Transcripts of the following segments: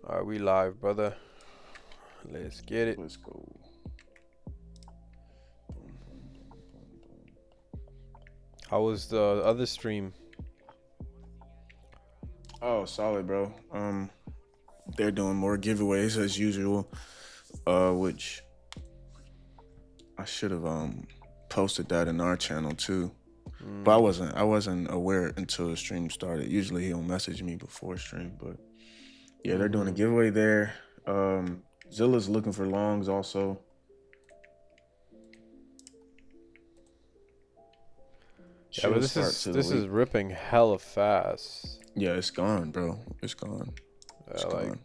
Are we live, brother? Let's get it. Let's go. How was the other stream? Oh, solid, bro. They're doing more giveaways as usual, which I should have posted that in our channel too. But I wasn't aware until the stream started. Usually he'll message me before stream, but yeah, they're doing a giveaway there. Zilla's looking for longs also. Yeah, but this is ripping hella fast. Yeah, it's gone, bro. It's gone. It's gone.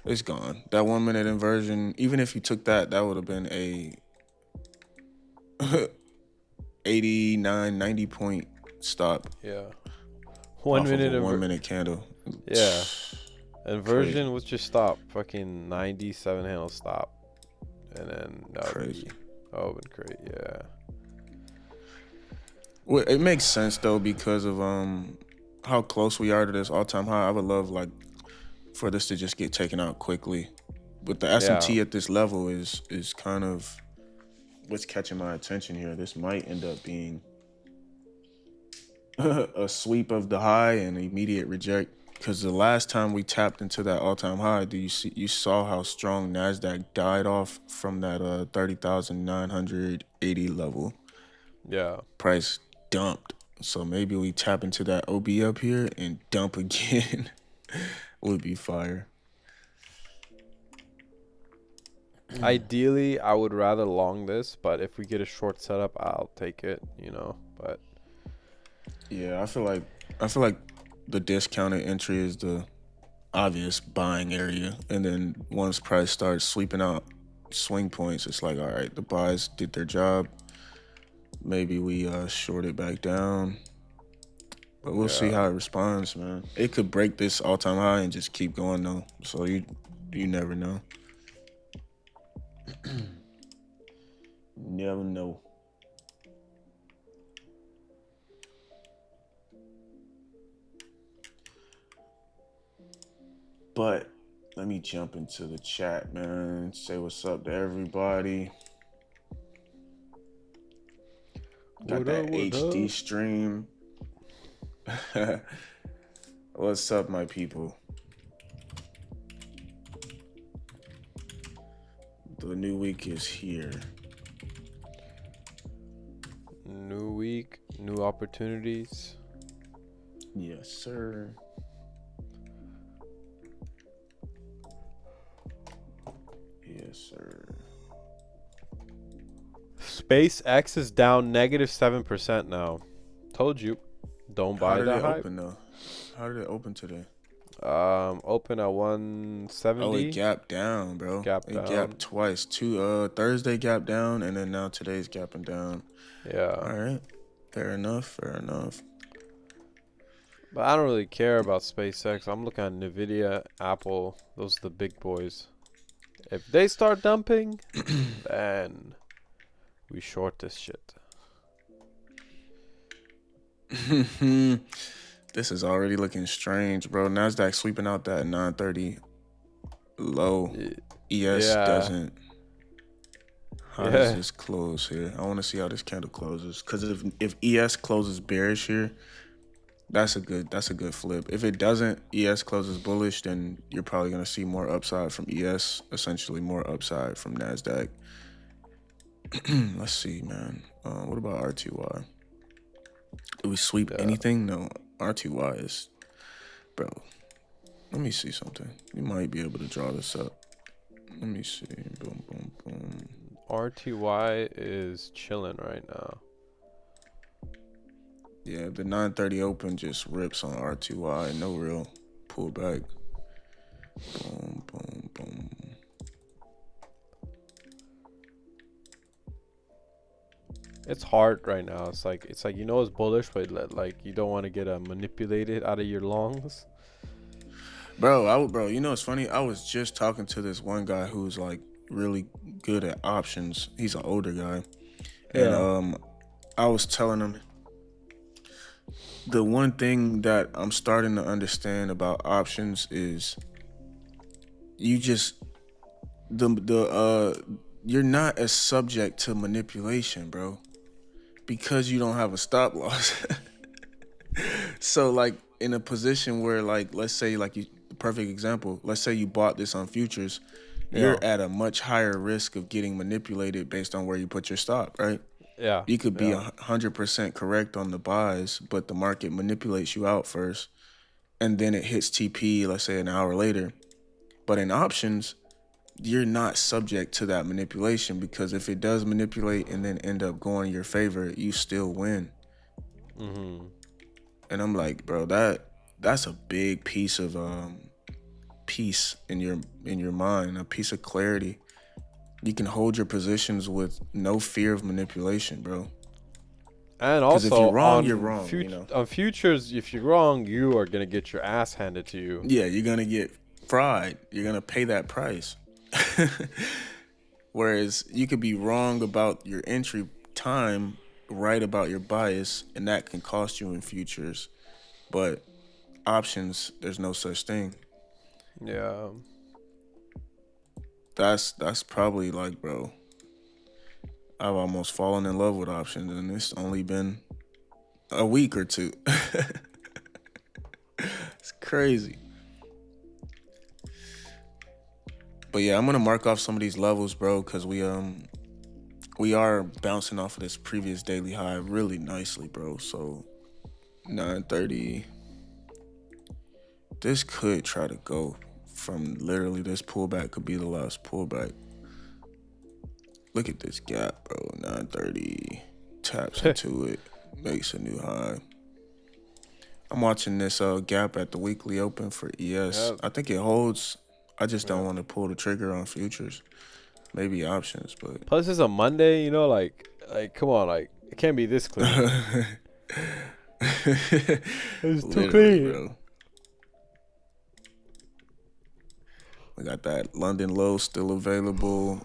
It's gone. That 1 minute inversion, even if you took that, that would have been a 89, 90 point stop. Yeah. 1 minute of a 1 minute candle. Yeah. Inversion was just stop. Fucking 97 handle stop. And then crazy. Open crate, yeah. Well, it makes sense though because of how close we are to this all-time high. I would love like for this to just get taken out quickly. But the SMT at this level is kind of what's catching my attention here. This might end up being a sweep of the high and immediate reject. Because the last time we tapped into that all-time high, you saw how strong NASDAQ died off from that 30,980 level. Yeah. Price dumped. So maybe we tap into that OB up here and dump again. Would be fire. Ideally, I would rather long this, but if we get a short setup, I'll take it, you know. But yeah, I feel like the discounted entry is the obvious buying area, and then once price starts sweeping out swing points, it's like, all right, the buys did their job. Maybe we short it back down, but we'll see how it responds, man. It could break this all-time high and just keep going though, so you never know. Never know. But let me jump into the chat, man. Say what's up to everybody. Got that HD stream. What's up, my people? The new week is here. New week, new opportunities. Yes, sir. Yes, sir. SpaceX is down -7% now. Told you, don't buy that hype. Open though? How did it open today? Open at 170. Oh, it gapped down, bro. It gapped twice. Thursday gapped down, and then now today's gapping down. Yeah. All right. Fair enough. Fair enough. But I don't really care about SpaceX. I'm looking at Nvidia, Apple. Those are the big boys. If they start dumping, then we short this shit. This is already looking strange, bro. NASDAQ sweeping out that 930 low. Y- ES Yeah, doesn't. How does yeah. this close here? I want to see how this candle closes. Cause if ES closes bearish here, that's a good flip. If it doesn't, ES closes bullish, then you're probably gonna see more upside from ES, essentially more upside from Nasdaq. Let's see, man. What about RTY? Do we sweep Yeah. anything? No. RTY is, bro. Let me see something. You might be able to draw this up. Let me see. Boom, boom, boom. RTY is chilling right now. Yeah, the 930 open just rips on RTY. No real pullback. Boom, boom, boom. It's hard right now. It's like you know it's bullish, but like you don't want to get manipulated out of your longs. Bro, you know it's funny? I was just talking to this one guy who's like really good at options. He's an older guy. And Yeah. I was telling him the one thing that I'm starting to understand about options is you just you're not as subject to manipulation, bro, because you don't have a stop loss. So like in a position where like let's say like you perfect example, let's say you bought this on futures, Yeah. you're at a much higher risk of getting manipulated based on where you put your stop, right? Yeah. You could be Yeah. 100% correct on the buys, but the market manipulates you out first, and then it hits TP, let's say an hour later. But in options, you're not subject to that manipulation because if it does manipulate and then end up going in your favor, you still win. Mhm. And I'm like, bro, that's a big piece of peace in your mind, a piece of clarity. You can hold your positions with no fear of manipulation, bro. And Because if you're also wrong, you're wrong, you know. on futures, if you're wrong, you are gonna get your ass handed to you. Yeah, you're gonna get fried. You're gonna pay that price. Whereas you could be wrong about your entry time, right about your bias, and that can cost you in futures. But options, there's no such thing. Yeah. That's probably like, bro, I've almost fallen in love with options, and it's only been a week or two. It's crazy. But yeah, I'm gonna mark off some of these levels, bro, because we are bouncing off of this previous daily high really nicely, bro. So 930. This could try to go from literally this pullback could be the last pullback. Look at this gap, bro. 930 taps into it, makes a new high. I'm watching this gap at the weekly open for ES. Yeah. I think it holds. I just don't Yeah. want to pull the trigger on futures. Maybe options, but Plus, it's a Monday. You know, like come on, like it can't be this clean. It's too literally, clean. bro. We got that London low still available.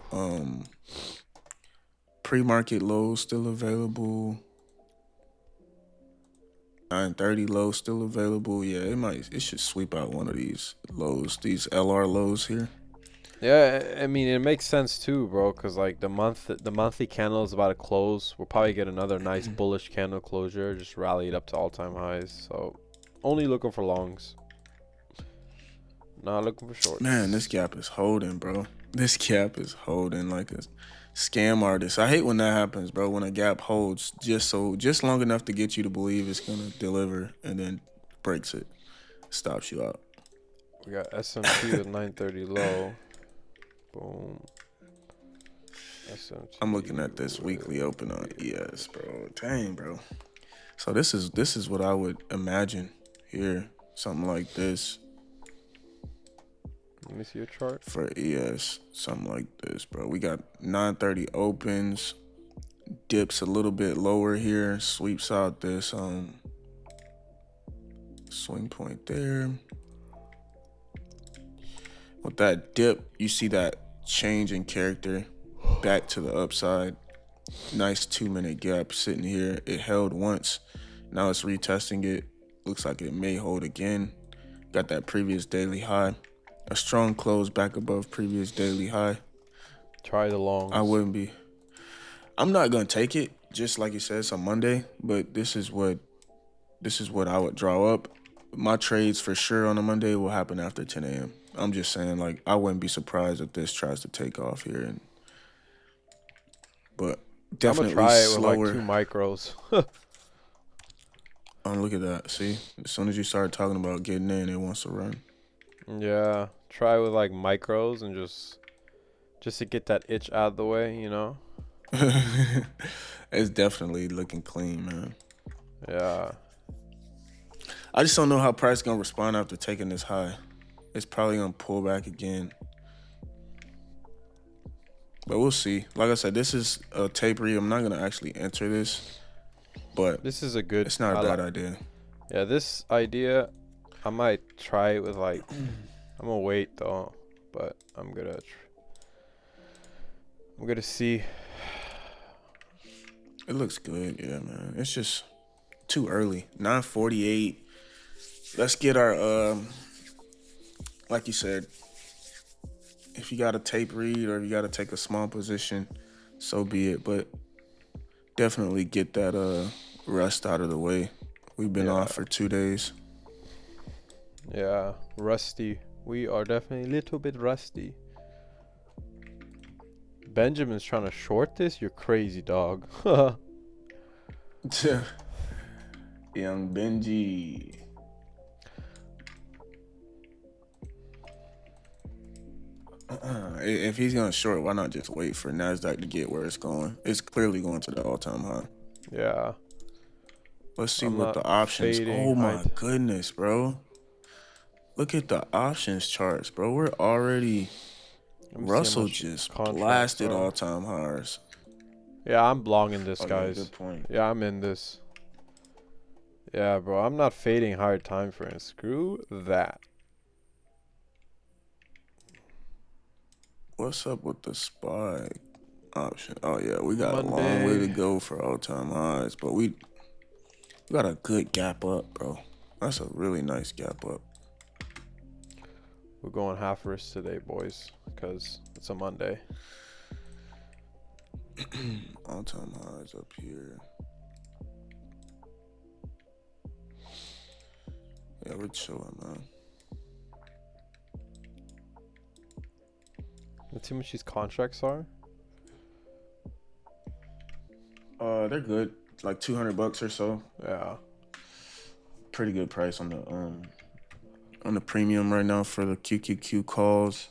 Pre-market low still available. 930 low still available. Yeah, it should sweep out one of these lows, these LR lows here. Yeah, I mean it makes sense too, bro. Cause like the monthly candle is about to close. We'll probably get another nice bullish candle closure. Just rallied up to all-time highs. So, only looking for longs. Not looking for shorts. Man, this gap is holding, bro. This gap is holding like a scam artist. I hate when that happens, bro. When a gap holds just long enough to get you to believe it's gonna deliver and then breaks it, stops you out. We got SMT with 930 low. Boom. SMT I'm looking at this weekly open on ES, bro. Dang, bro. So this is what I would imagine here. Something like this Let me see your chart. for ES. Something like this, bro. We got 930 opens. Dips a little bit lower here. Sweeps out this swing point there. With that dip, you see that change in character back to the upside. Nice 2-minute gap sitting here. It held once. Now it's retesting it. Looks like it may hold again. Got that previous daily high. A strong close back above previous daily high. Try the I longs. wouldn't be. I'm not gonna take it, just like you said, it's a Monday, but this is what I would draw up. My trades for sure on a Monday will happen after 10 a.m. I'm just saying, like, I wouldn't be surprised if this tries to take off here, but I'm gonna definitely try it with like slower. 2 micros. Oh, look at that. See, as soon as you start talking about getting in, it wants to run. Yeah, try with like micros and just to get that itch out of the way, It's definitely looking clean, man. Yeah. I just don't know how price gonna respond after taking this high. It's probably gonna pull back again, but we'll see. Like I said, this is a tape read. I'm not gonna actually enter this, but This is a good. it's not a bad idea. Yeah, this idea, I might try it with like. I'm gonna wait though, but I'm gonna see. It looks good, yeah, man. It's just too early. 9:48. Let's get our like you said, if you got a tape read or if you got to take a small position, so be it. But definitely get that rust out of the way. We've been off for 2 days. Yeah, rusty. We are definitely a little bit rusty. Benjamin's trying to short this? You're crazy, dog. Young Benji. If he's gonna short, why not just wait for NASDAQ to get where it's going? It's clearly going to the all-time high. Yeah. Let's see what the options. Oh my goodness, bro. Look at the options charts, bro. We're already Russell just blasted all-time highs. Yeah, I'm longing this, guys. Yeah, good point. Yeah, I'm in this. Yeah, bro. I'm not fading higher time frames. Screw that. What's up with the SPY option? Oh yeah, we got a long way to go for all-time highs, but we got a good gap up, bro. That's a really nice gap up. We're going half risk today, boys, because it's a Monday. All-time highs up here. Yeah, we're chilling, man. Let's see how much these contracts are. They're good. Like $200 or so. Yeah. Pretty good price on the premium right now for the QQQ calls.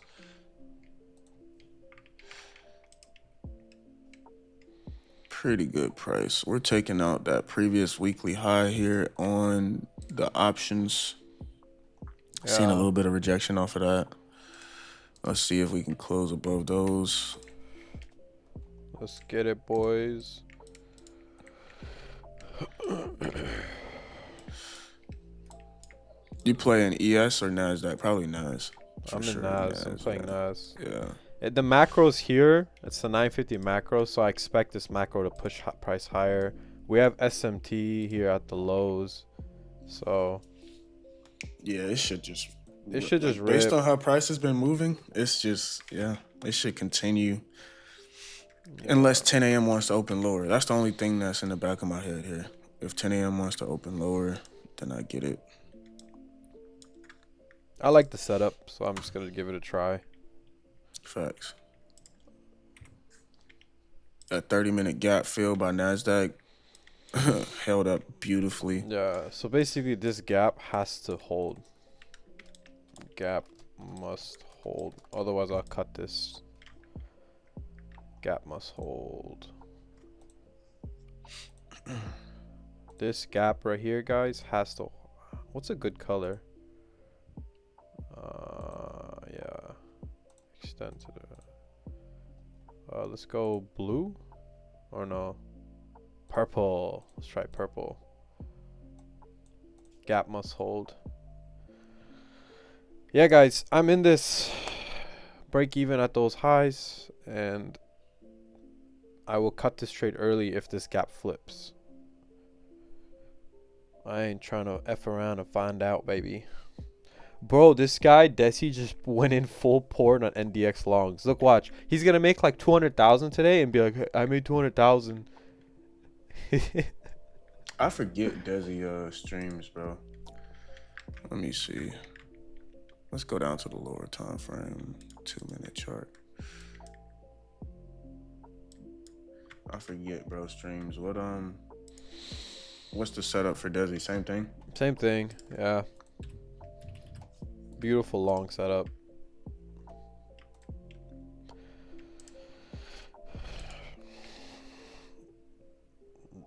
Pretty good price. We're taking out that previous weekly high here on the options. Yeah. Seeing a little bit of rejection off of that. Let's see if we can close above those. Let's get it, boys. You play in ES or NASDAQ? Probably NAS. I'm in NAS. I'm playing NAS. Yeah. The macros here, it's the 950 macro, so I expect this macro to push price higher. We have SMT here at the lows, so yeah, it should just rip. Based on how price has been moving, it's just it should continue. Yeah. Unless 10 a.m. wants to open lower. That's the only thing that's in the back of my head here. If 10 a.m. wants to open lower, then I get it. I like the setup, so I'm just gonna give it a try. Facts. A 30-minute gap fill by NASDAQ held up beautifully. Yeah, so basically this gap has to hold. Gap must hold. Otherwise, I'll cut this. Gap must hold. This gap right here, guys, has to... What's a good color? Yeah. Extend to the... let's go blue? Or no? Purple. Let's try purple. Gap must hold. Yeah, guys, I'm in this. Break even at those highs, and I will cut this trade early if this gap flips. I ain't trying to F around and find out, baby. Bro, this guy Desi just went in full port on NDX longs. Look, watch. He's gonna make like 200,000 today and be like, "Hey, I made 200,000." I forget Desi streams, bro. Let me see. Let's go down to the lower time frame, 2-minute chart. I forget, bro. Streams. What's the setup for Desi? Same thing. Same thing. Yeah. Beautiful long setup.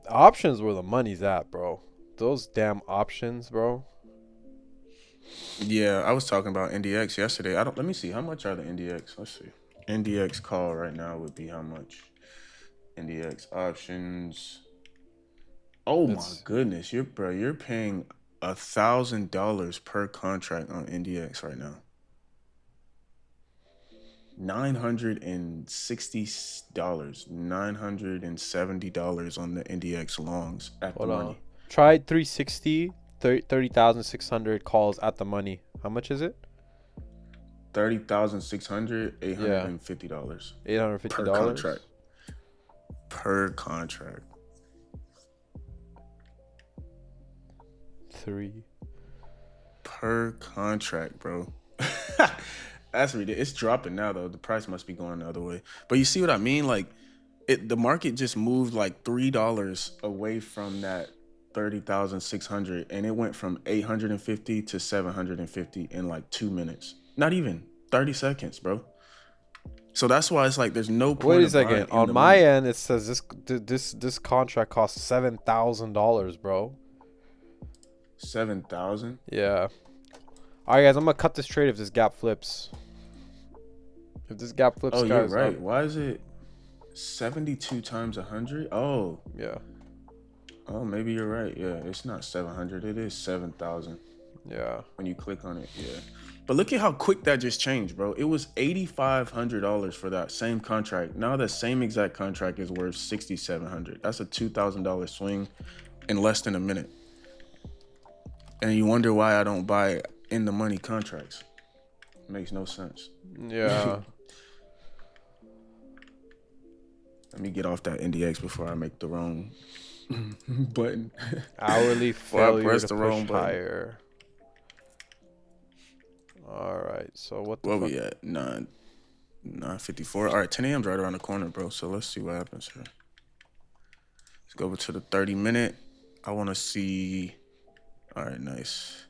Options where the money's at, bro. Those damn options, bro. Yeah, I was talking about NDX yesterday. Let me see. How much are the NDX? Let's see. NDX call right now would be how much? NDX options. Oh my goodness, you're paying $1,000 per contract on NDX right now. $960, $970 on the NDX longs at the money. Tried 360, 30,600 calls at the money. How much is it? 30,600, $850. $850 per contract. Per contract. 3 per contract, bro. That's ridiculous. It's dropping now though. The price must be going the other way. But you see what I mean? Like, the market just moved like $3 away from that 30,600, and it went from 850 to 750 in like 2 minutes. Not even 30 seconds, bro. So that's why it's like there's no point. Wait a second. On my end, it says this contract costs $7,000, bro. 7,000? Yeah. All right, guys. I'm gonna cut this trade if this gap flips. If this gap flips, oh, guys, you're right. Why is it 72 times 100? Oh, yeah. Oh, maybe you're right. Yeah, it's not 700. It is 7,000. Yeah. When you click on it, yeah. But look at how quick that just changed, bro. It was $8,500 for that same contract. Now that same exact contract is worth $6,700. That's a $2,000 swing in less than a minute. And you wonder why I don't buy in the money contracts. Makes no sense. Yeah. Let me get off that NDX before I make the wrong button. Hourly failure press to the push wrong button. higher. All right. So what the What fuck? we at? 9:54. All right, 10 a.m.'s right around the corner, bro. So let's see what happens here. Let's go over to the 30-minute. I want to see. All right, nice.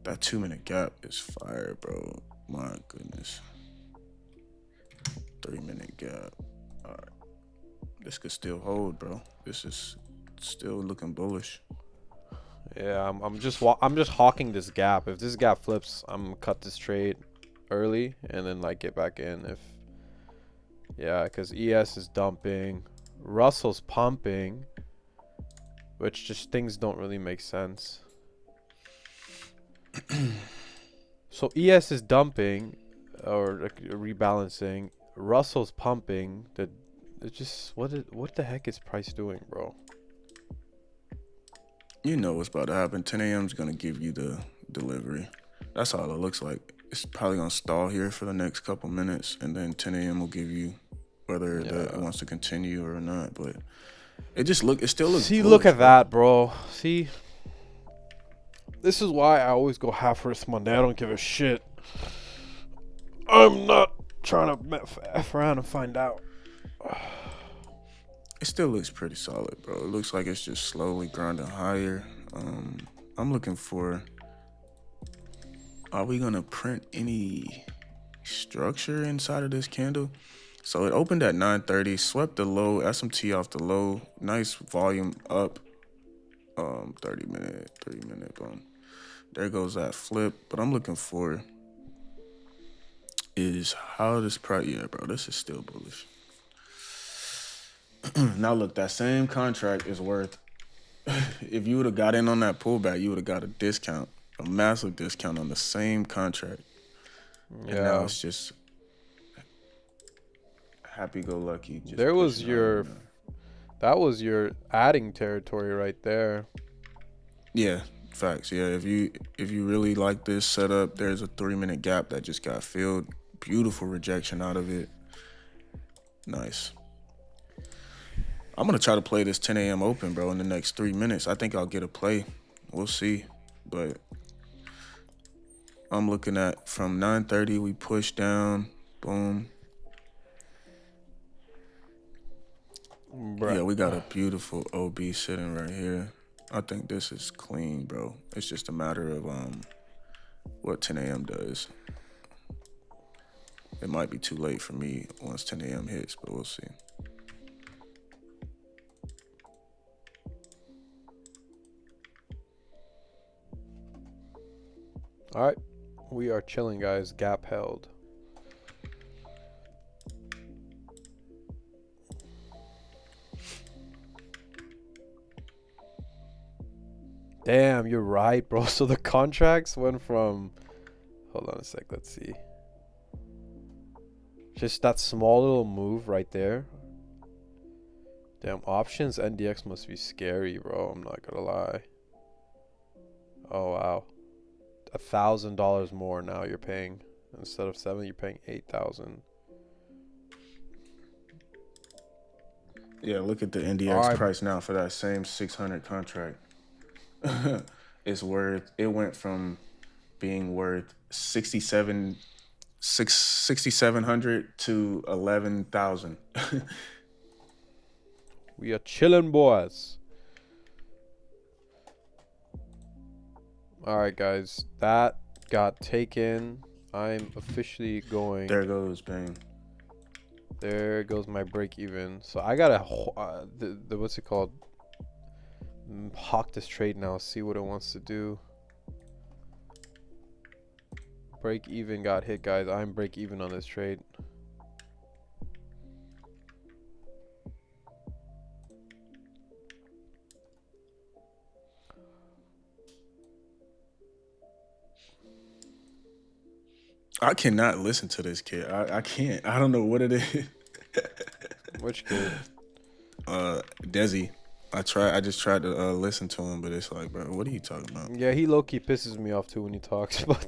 That 2-minute gap is fire, bro. My goodness. 3-minute gap. All right. This could still hold, bro. This is still looking bullish. Yeah, I'm just hawking this gap. If this gap flips, I'm gonna cut this trade early and then like get back in. Because ES is dumping, Russell's pumping, which just things don't really make sense. So ES is dumping or like rebalancing. Russell's pumping. What the heck is price doing, bro? You know what's about to happen. 10 a.m. is going to give you the delivery. That's all it looks like. It's probably going to stall here for the next couple minutes, and then 10 a.m. will give you whether it wants to continue or not. But it still looks See, bullish, look at bro. that, bro. See? This is why I always go half risk Monday. I don't give a shit. I'm not trying to F around and find out. It still looks pretty solid, bro. It looks like it's just slowly grinding higher. I'm looking for, are we gonna print any structure inside of this candle? So it opened at 9:30, swept the low, SMT off the low, nice volume up. 30-minute, boom. There goes that flip. But I'm looking for is how this price, yeah, bro, this is still bullish. Now look, that same contract is worth, if you would have got in on that pullback, you would have got a discount, a massive discount on the same contract. Yeah. And now it's just happy-go-lucky. That was your adding territory right there. Yeah, Facts. Yeah, if you really like this setup, there's a 3-minute gap that just got filled. Beautiful rejection out of it. Nice. I'm gonna try to play this 10 a.m. open, bro, in the next 3 minutes. I think I'll get a play. We'll see. But I'm looking at from 9:30, we push down, boom. Bruh. Yeah, we got a beautiful OB sitting right here. I think this is clean, bro. It's just a matter of what 10 a.m. does. It might be too late for me once 10 a.m. hits, but we'll see. All right, we are chilling, guys. Gap held. Damn, you're right, bro. So the contracts went from, hold on a sec, let's see. Just that small little move right there. Damn, options NDX must be scary, bro. I'm not gonna lie. Oh wow, $1,000 more now you're paying. Instead of 7, you're paying 8,000. Yeah, look at the NDX price now for that same 600 contract. It went from being worth 6,700 to 11,000. We are chilling, boys. All right, guys, that got taken. I'm officially going. There goes, bang. There goes my break even. So I gotta the what's it called? Hawk this trade now. See what it wants to do. Break even got hit, guys. I'm break even on this trade. I cannot listen to this kid. I can't. I don't know what it is. Which kid? Desi. I just tried to listen to him, but it's like, bro, what are you talking about? Yeah, he low-key pisses me off too when he talks, but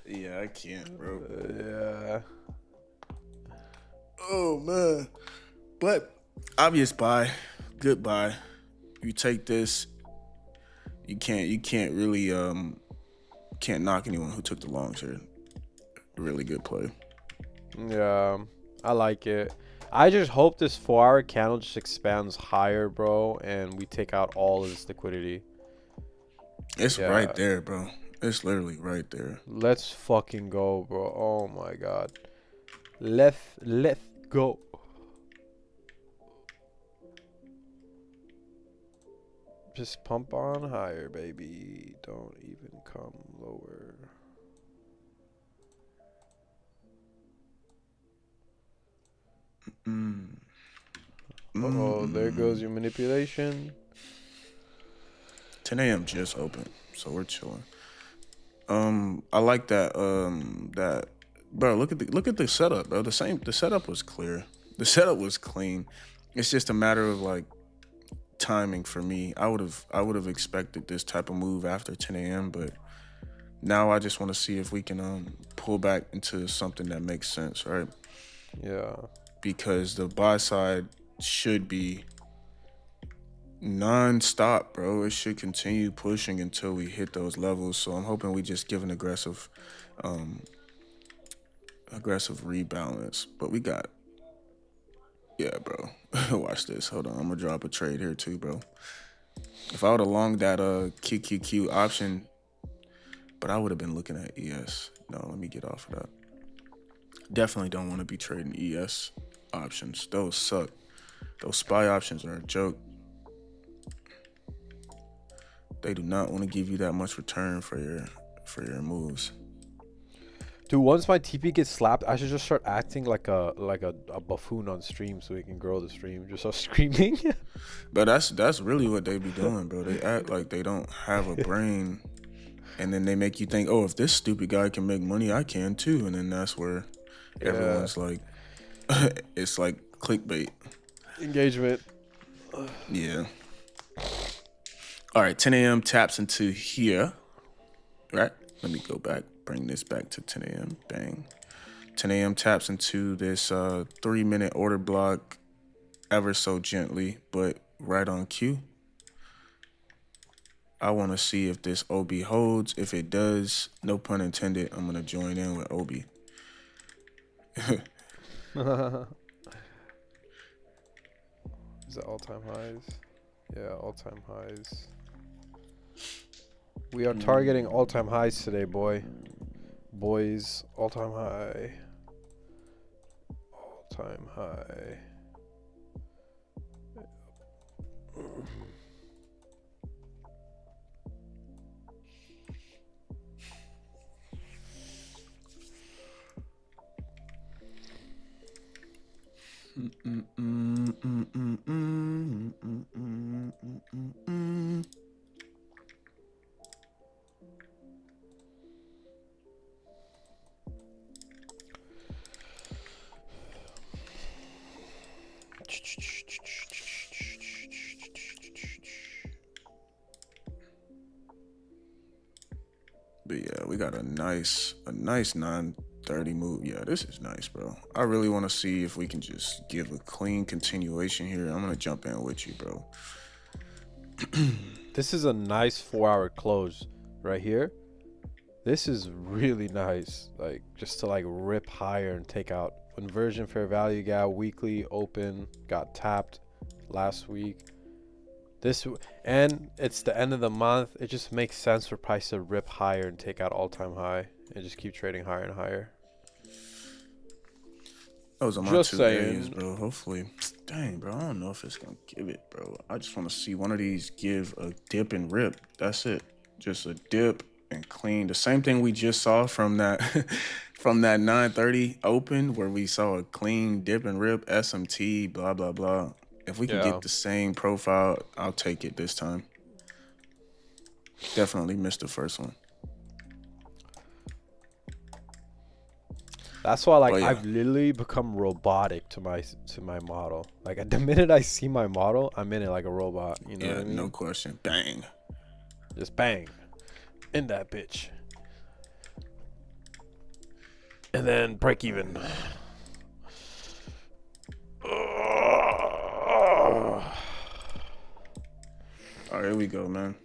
yeah, I can't, bro. Yeah. Oh man. But obvious buy, good buy. You take this, you can't really can't knock anyone who took the longs here. Really good play. Yeah, I like it. I just hope this 4-hour candle just expands higher, bro, and we take out all of this liquidity. It's right there, bro. It's literally right there. Let's fucking go, bro. Oh my god. Let's go. Just pump on higher, baby. Don't even come lower. Uh-oh, there goes your manipulation. 10 a.m. just open, so we're chilling. I like that. That, bro. Look at the setup, bro. The setup was clear. The setup was clean. It's just a matter of like timing for me. I would have expected this type of move after 10 a.m. But now I just want to see if we can pull back into something that makes sense, right? Yeah. Because the buy side should be non-stop, bro. It should continue pushing until we hit those levels. So I'm hoping we just give an aggressive rebalance. But we got, yeah, bro. Watch this. Hold on. I'm gonna drop a trade here too, bro. If I would have longed that QQQ option, but I would have been looking at ES. No, let me get off of that. Definitely don't want to be trading ES options. Those suck. Those SPY options are a joke. They do not want to give you that much return for your moves. Dude, once my TP gets slapped, I should just start acting like a buffoon on stream so we can grow the stream. Just start screaming. But that's really what they be doing, bro. They act like they don't have a brain, and then they make you think, oh, if this stupid guy can make money, I can too. And then that's where everyone's like, it's like clickbait. Engagement. Yeah. All right, 10 a.m. taps into here. Right. Let me go back. Bring this back to 10 a.m. Bang. 10 a.m. taps into this 3-minute order block ever so gently, but right on cue. I want to see if this OB holds. If it does, no pun intended, I'm going to join in with OB. Is it all-time highs? Yeah, all-time highs. We are targeting all-time highs today, boys. All-time high. All-time high. But yeah, we got a nice 9:30 move. Yeah, this is nice, bro. I really want to see if we can just give a clean continuation here. I'm gonna jump in with you, bro. This is a nice 4-hour close right here. This is really nice, like just to like rip higher and take out inversion fair value gap. Weekly open got tapped last week. And it's the end of the month. It just makes sense for price to rip higher and take out all-time high and just keep trading higher and higher. Those are my Just two saying. areas, bro. Hopefully, dang, bro. I don't know if it's gonna give it, bro. I just want to see one of these give a dip and rip. That's it. Just a dip and clean. The same thing we just saw from that from that 9:30 open where we saw a clean dip and rip SMT. Blah blah blah. If we can Yeah. get the same profile, I'll take it this time. Definitely missed the first one. That's why, like, But yeah. I've literally become robotic to my model. Like, at the minute I see my model, I'm in it like a robot. You know Yeah, what I mean? no question. Bang. Just bang, in that bitch, and then break even. All right, here we go, man.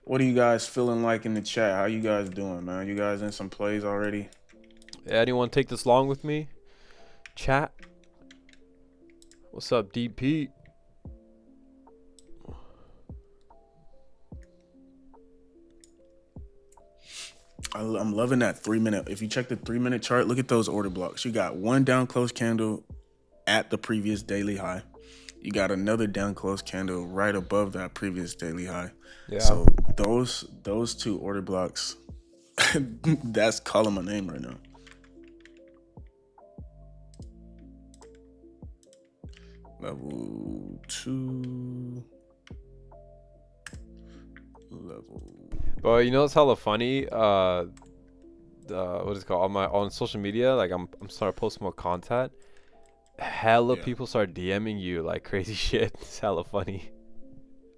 What are you guys feeling like in the chat? How you guys doing, man? You guys in some plays already? Yeah, anyone take this long with me? Chat. What's up, DP? I'm loving that 3-minute. If you check the 3-minute chart, look at those order blocks. You got one down close candle at the previous daily high. You got another down close candle right above that previous daily high. Yeah. So those two order blocks, that's calling my name right now. Level 2. Level. But you know, it's hella funny. What is it called on social media? Like, I'm starting to post more content. Hella Yeah. people start DMing you like crazy shit. It's hella funny.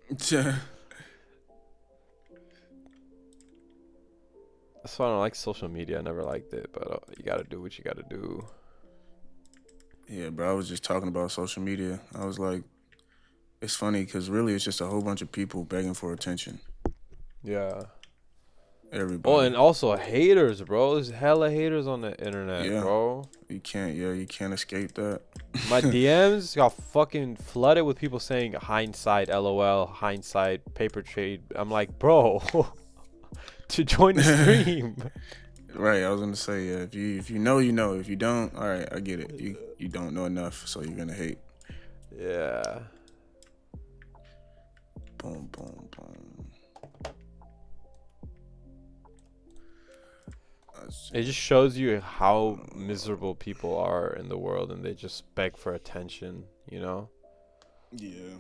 That's why I don't like social media. I never liked it, but you gotta do what you gotta do. Yeah, bro. I was just talking about social media. I was like, it's funny because really it's just a whole bunch of people begging for attention. Yeah. Everybody. Oh, and also haters, bro. There's hella haters on the internet, Yeah. bro. You can't escape that. My DMs got fucking flooded with people saying hindsight, LOL, hindsight, paper trade. I'm like, bro, to join the stream. Right, I was gonna say, yeah, if you know, you know. If you don't, all right, I get it. You don't know enough, so you're gonna hate. Yeah. Boom, boom, boom. It just shows you how miserable people are in the world, and they just beg for attention, you know? Yeah.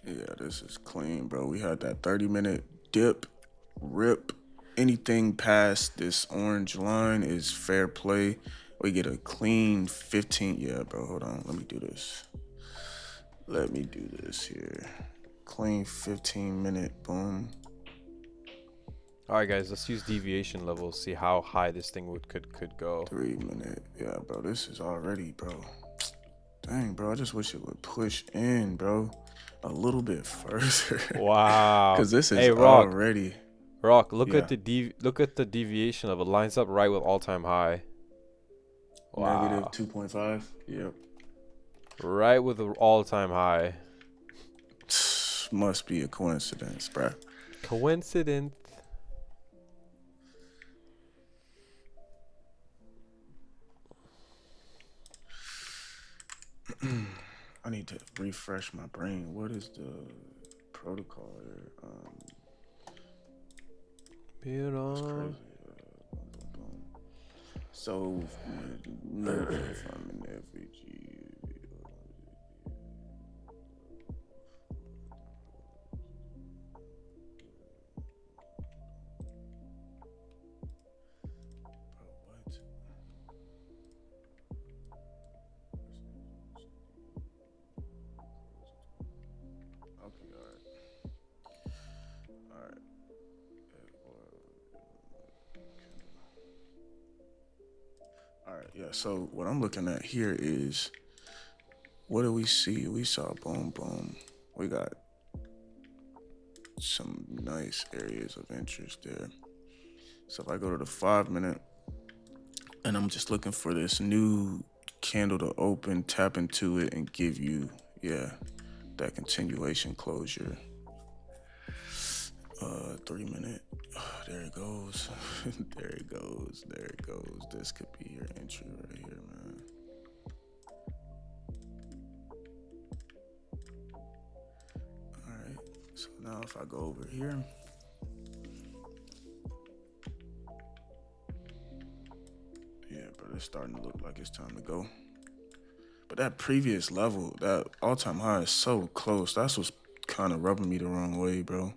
Yeah, this is clean, bro. We had that 30-minute dip, rip, anything past this orange line is fair play. We get a clean 15. Yeah, bro. Hold on. Let me do this. Let me do this here. Clean 15-minute. Boom. All right, guys. Let's use deviation levels. See how high this thing could go. 3-minute. Yeah, bro. This is already, bro. Dang, bro. I just wish it would push in, bro, a little bit further. Wow. Because this is Rock, already. Rock, look Yeah. at the deviation level. It lines up right with all-time high. Wow. Negative 2.5. Yep. Right with the all-time high. Must be a coincidence, bro. Coincidence. I need to refresh my brain. What is the protocol here? You It's know. crazy. So, from an FVG. Bro, what? Okay, alright. Alright, yeah, so what I'm looking at here is, what do we see? We saw boom, boom. We got some nice areas of interest there. So if I go to the 5-minute, and I'm just looking for this new candle to open, tap into it, and give you, yeah, that continuation closure. 3-minute. Oh, there it goes. There it goes. There it goes. This could be your entry right here, man. All right. So now if I go over here. Yeah, bro, it's starting to look like it's time to go. But that previous level, that all-time high is so close. That's what's kind of rubbing me the wrong way, bro.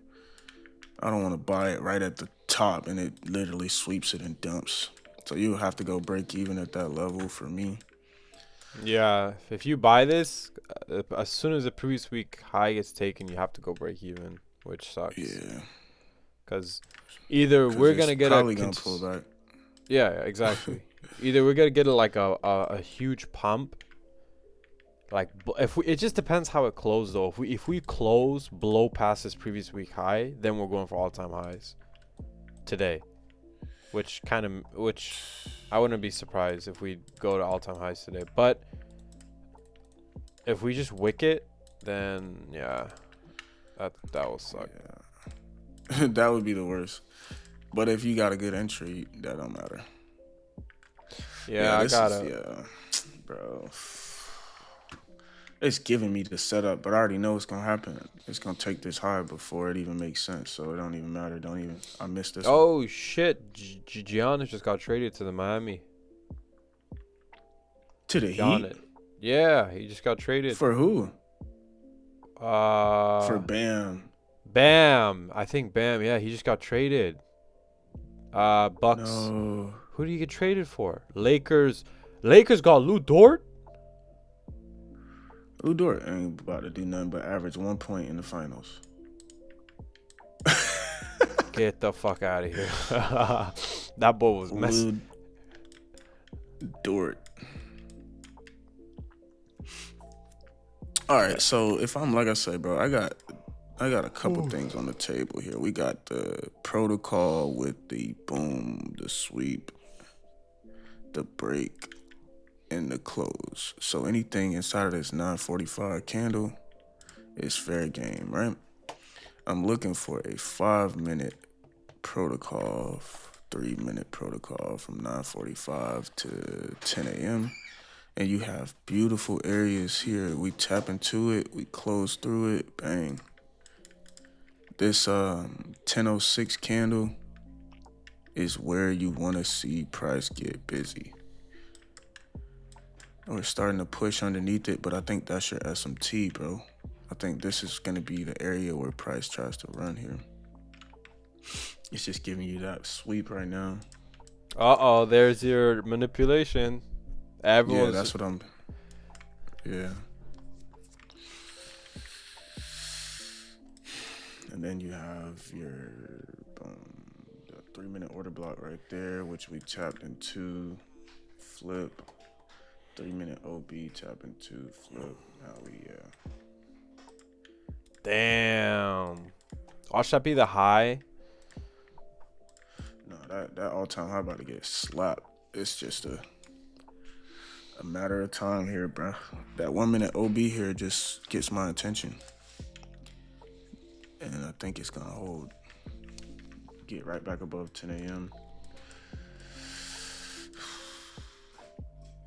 I don't want to buy it right at the top and it literally sweeps it and dumps. So you have to go break even at that level for me. Yeah, if you buy this, as soon as the previous week high gets taken, you have to go break even, which sucks. Yeah. Because either we're gonna get probably gonna pull back. Yeah, exactly. Either we're gonna get a huge pump. Like it just depends how it closed though. If we close below past this previous week high, then we're going for all-time highs today. Which I wouldn't be surprised if we go to all-time highs today. But if we just wick it, then yeah, that will suck. Yeah. That would be the worst. But if you got a good entry, that don't matter. Yeah, I got it. Yeah, bro. It's giving me the setup, but I already know it's gonna happen. It's gonna take this high before it even makes sense, so it don't even matter. I missed this. Oh shit, Giannis just got traded to the Miami. To the Heat? Yeah, he just got traded. For who? For Bam. Bam. I think Bam. Yeah, he just got traded. Bucks. No. Who do you get traded for? Lakers. Lakers got Lou Dort. Lou Dort ain't about to do nothing but average 1 point in the finals. Get the fuck out of here. That boy was messy. Lou Dort. All right, so if I'm like I say, bro, I got a couple things on the table here. We got the protocol with the boom, the sweep, the break, and the close. So anything inside of this 945 candle is fair game, right? I'm looking for a 5-minute protocol, 3-minute protocol from 9:45 to 10 a.m. And you have beautiful areas here. We tap into it, we close through it, bang. This 10:06 candle is where you want to see price get busy. We're starting to push underneath it, but I think that's your SMT, bro. I think this is going to be the area where price tries to run here. It's just giving you that sweep right now. Uh-oh, there's your manipulation. Yeah, Everyone's that's what I'm. Yeah. And then you have your the 3-minute order block right there, which we tapped into. Flip. 3-minute OB tap into flip. Now we damn. Watch that be the high. no, that all time high about to get slapped. It's just a matter of time here, bro. That 1-minute OB here just gets my attention, and I think it's gonna hold. Get right back above 10 a.m.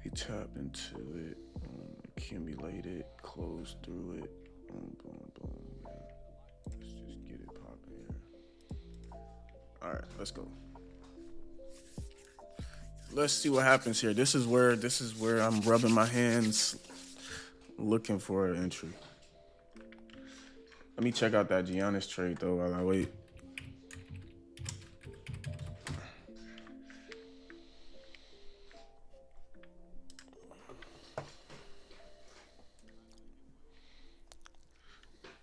We tapped into it, accumulated, closed through it. Boom, boom, boom. Yeah. Let's just get it popping here. All right, let's go. Let's see what happens here. This is where I'm rubbing my hands, looking for an entry. Let me check out that Giannis trade though while I wait.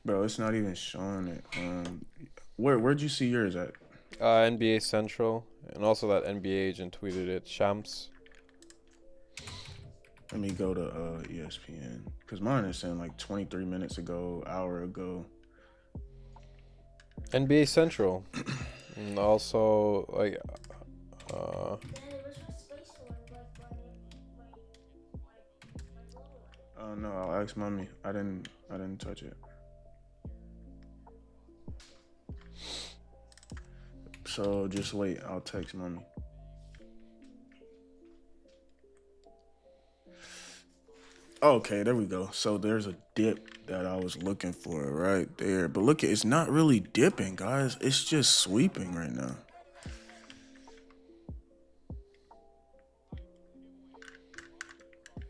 Bro, it's not even showing it. Where'd you see yours at? NBA Central, and also that NBA agent tweeted it. Shams. Let me go to ESPN because mine is saying like 23 minutes ago, hour ago. NBA Central, and also like Oh no, I'll ask mommy. I didn't touch it. So just wait. I'll text mommy. Okay, there we go. So there's a dip that I was looking for right there. But look, it's not really dipping, guys. It's just sweeping right now.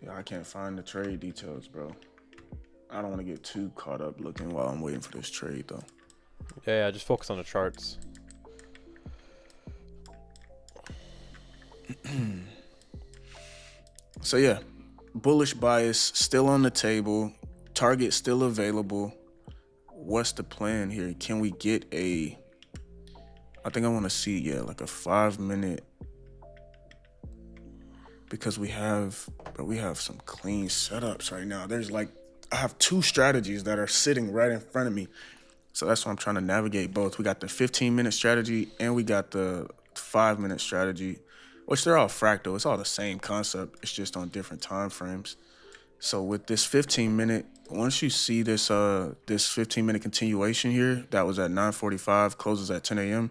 Yeah, I can't find the trade details, bro. I don't want to get too caught up looking while I'm waiting for this trade, though. yeah, just focus on the charts. So yeah, bullish bias still on the table. Target still available. What's the plan here? Can we get a? I think I want to see like a 5-minute, because we have some clean setups right now. There's like I have 2 strategies that are sitting right in front of me. So that's why I'm trying to navigate both. We got the 15-minute strategy and we got the 5-minute strategy, which they're all fractal. It's all the same concept. It's just on different time frames. So with this 15-minute, once you see this 15-minute continuation here, that was at 9:45, closes at 10 a.m.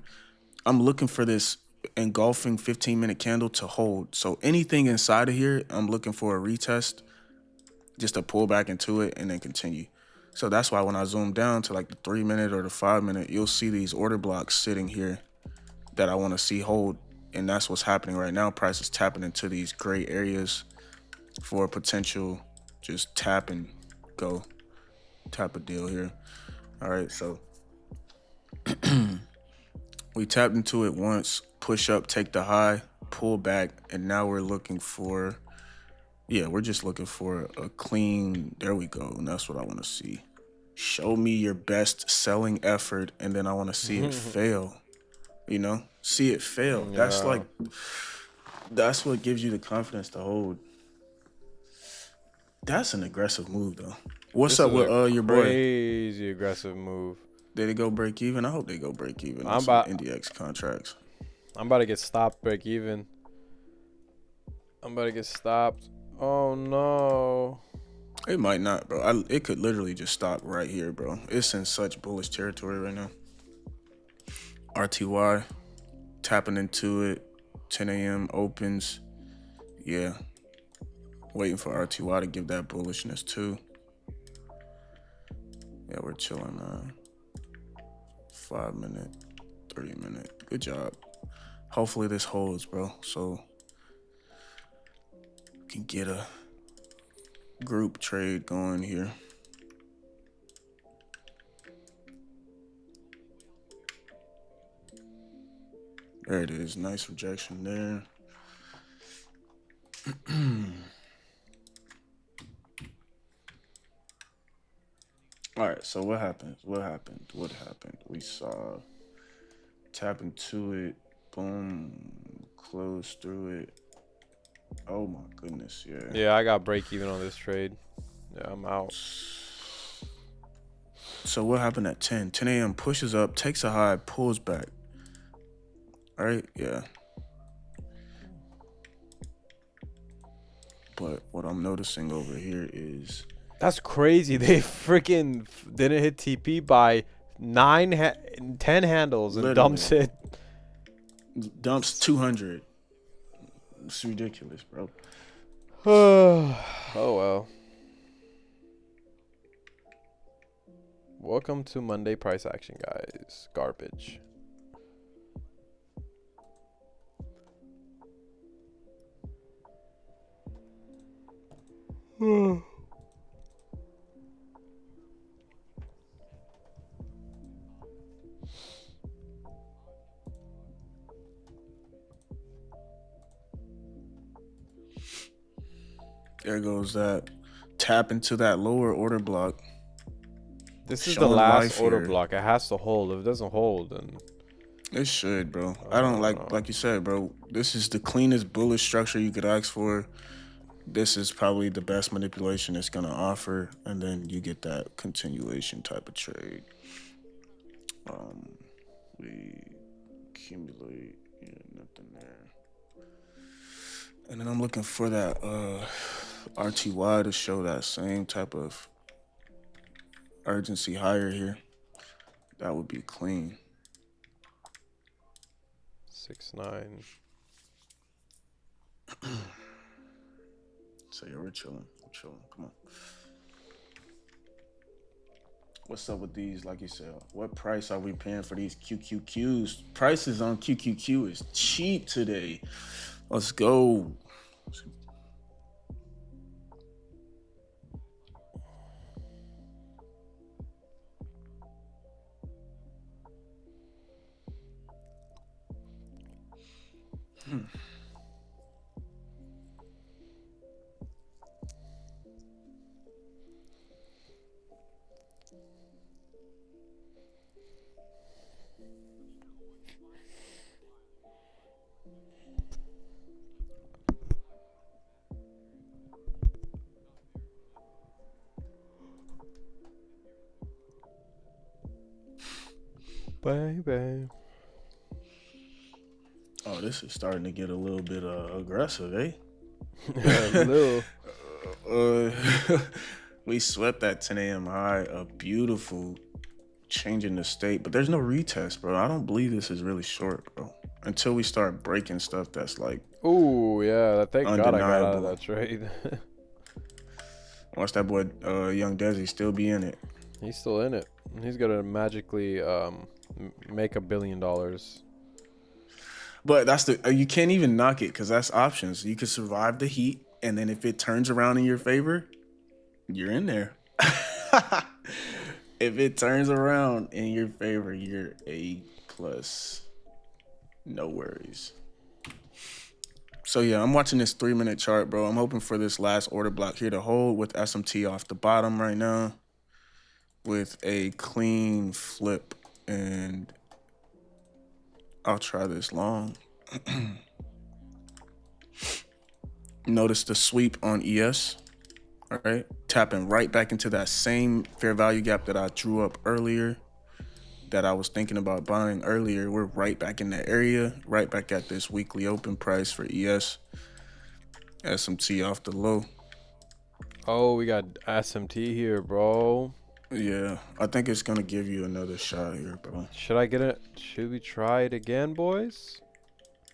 I'm looking for this engulfing 15-minute candle to hold. So anything inside of here, I'm looking for a retest, just to pull back into it and then continue. So that's why when I zoom down to like the 3-minute or the 5-minute, you'll see these order blocks sitting here that I want to see hold. And that's what's happening right now. Price is tapping into these gray areas for a potential just tap and go type of deal here. All right, so we tapped into it once, push up, take the high, pull back, and now we're looking for, we're just looking for a clean, there we go, and that's what I want to see. Show me your best selling effort, and then I want to see it fail. See it fail. Yeah. That's what gives you the confidence to hold. That's an aggressive move, though. What's up with your boy? Crazy aggressive move. Did it go break even? I hope they go break even on some NDX contracts. I'm about to get stopped break even. I'm about to get stopped. Oh no. It might not, bro. It could literally just stop right here, bro. It's in such bullish territory right now. RTY, tapping into it. 10 a.m. opens. Yeah. Waiting for RTY to give that bullishness too. Yeah, we're chilling, 5-minute, 30-minute. Good job. Hopefully this holds, bro. So we can get a group trade going here. There it is. Nice rejection there. All right, so what happened? What happened? We saw tap into it, boom, close through it. Oh my goodness, yeah. Yeah, I got break even on this trade. Yeah, I'm out. So what happened at 10? 10 a.m. pushes up, takes a high, pulls back. All right, yeah. But what I'm noticing over here is That's crazy. They freaking didn't hit TP by 10 handles and dumps it. dumps 200. It's ridiculous, bro. Oh well. Welcome to Monday price action, guys. Garbage. There goes that. Tap into that lower order block. This is the Showing last life order here. block. It has to hold. If it doesn't hold, then It should, bro. I don't like you said, bro. This is the cleanest bullish structure you could ask for. This is probably the best manipulation it's gonna offer, and then you get that continuation type of trade. We accumulate, yeah, nothing there. And then I'm looking for that RTY to show that same type of urgency higher here. That would be clean. 6-9. So yeah, we're chilling. Come on. What's up with these? Like you said, what price are we paying for these QQQs? Prices on QQQ is cheap today. Let's go. Baby. Oh, this is starting to get a little bit aggressive, eh? A little. We swept that 10 a.m. high, a beautiful change in the state, but there's no retest, bro. I don't believe this is really short, bro. Until we start breaking stuff that's like, Ooh, yeah. Thank God I got out of undeniable. that trade. Watch that boy, Young Desi, still be in it. He's still in it. He's gonna magically make $1 billion. But that's the you can't even knock it because that's options. You can survive the heat, and then if it turns around in your favor, you're in there. If it turns around in your favor, you're A+. No worries. So yeah, I'm watching this 3-minute chart, bro. I'm hoping for this last order block here to hold with SMT off the bottom right now with a clean flip, and I'll try this long. Notice the sweep on ES. All right, tapping right back into that same fair value gap that I drew up earlier, that I was thinking about buying earlier. We're right back in that area, right back at this weekly open price for ES. SMT off the low. Oh, we got SMT here, bro. Yeah, I think it's gonna give you another shot here, bro. Should I get it? Should we try it again, boys?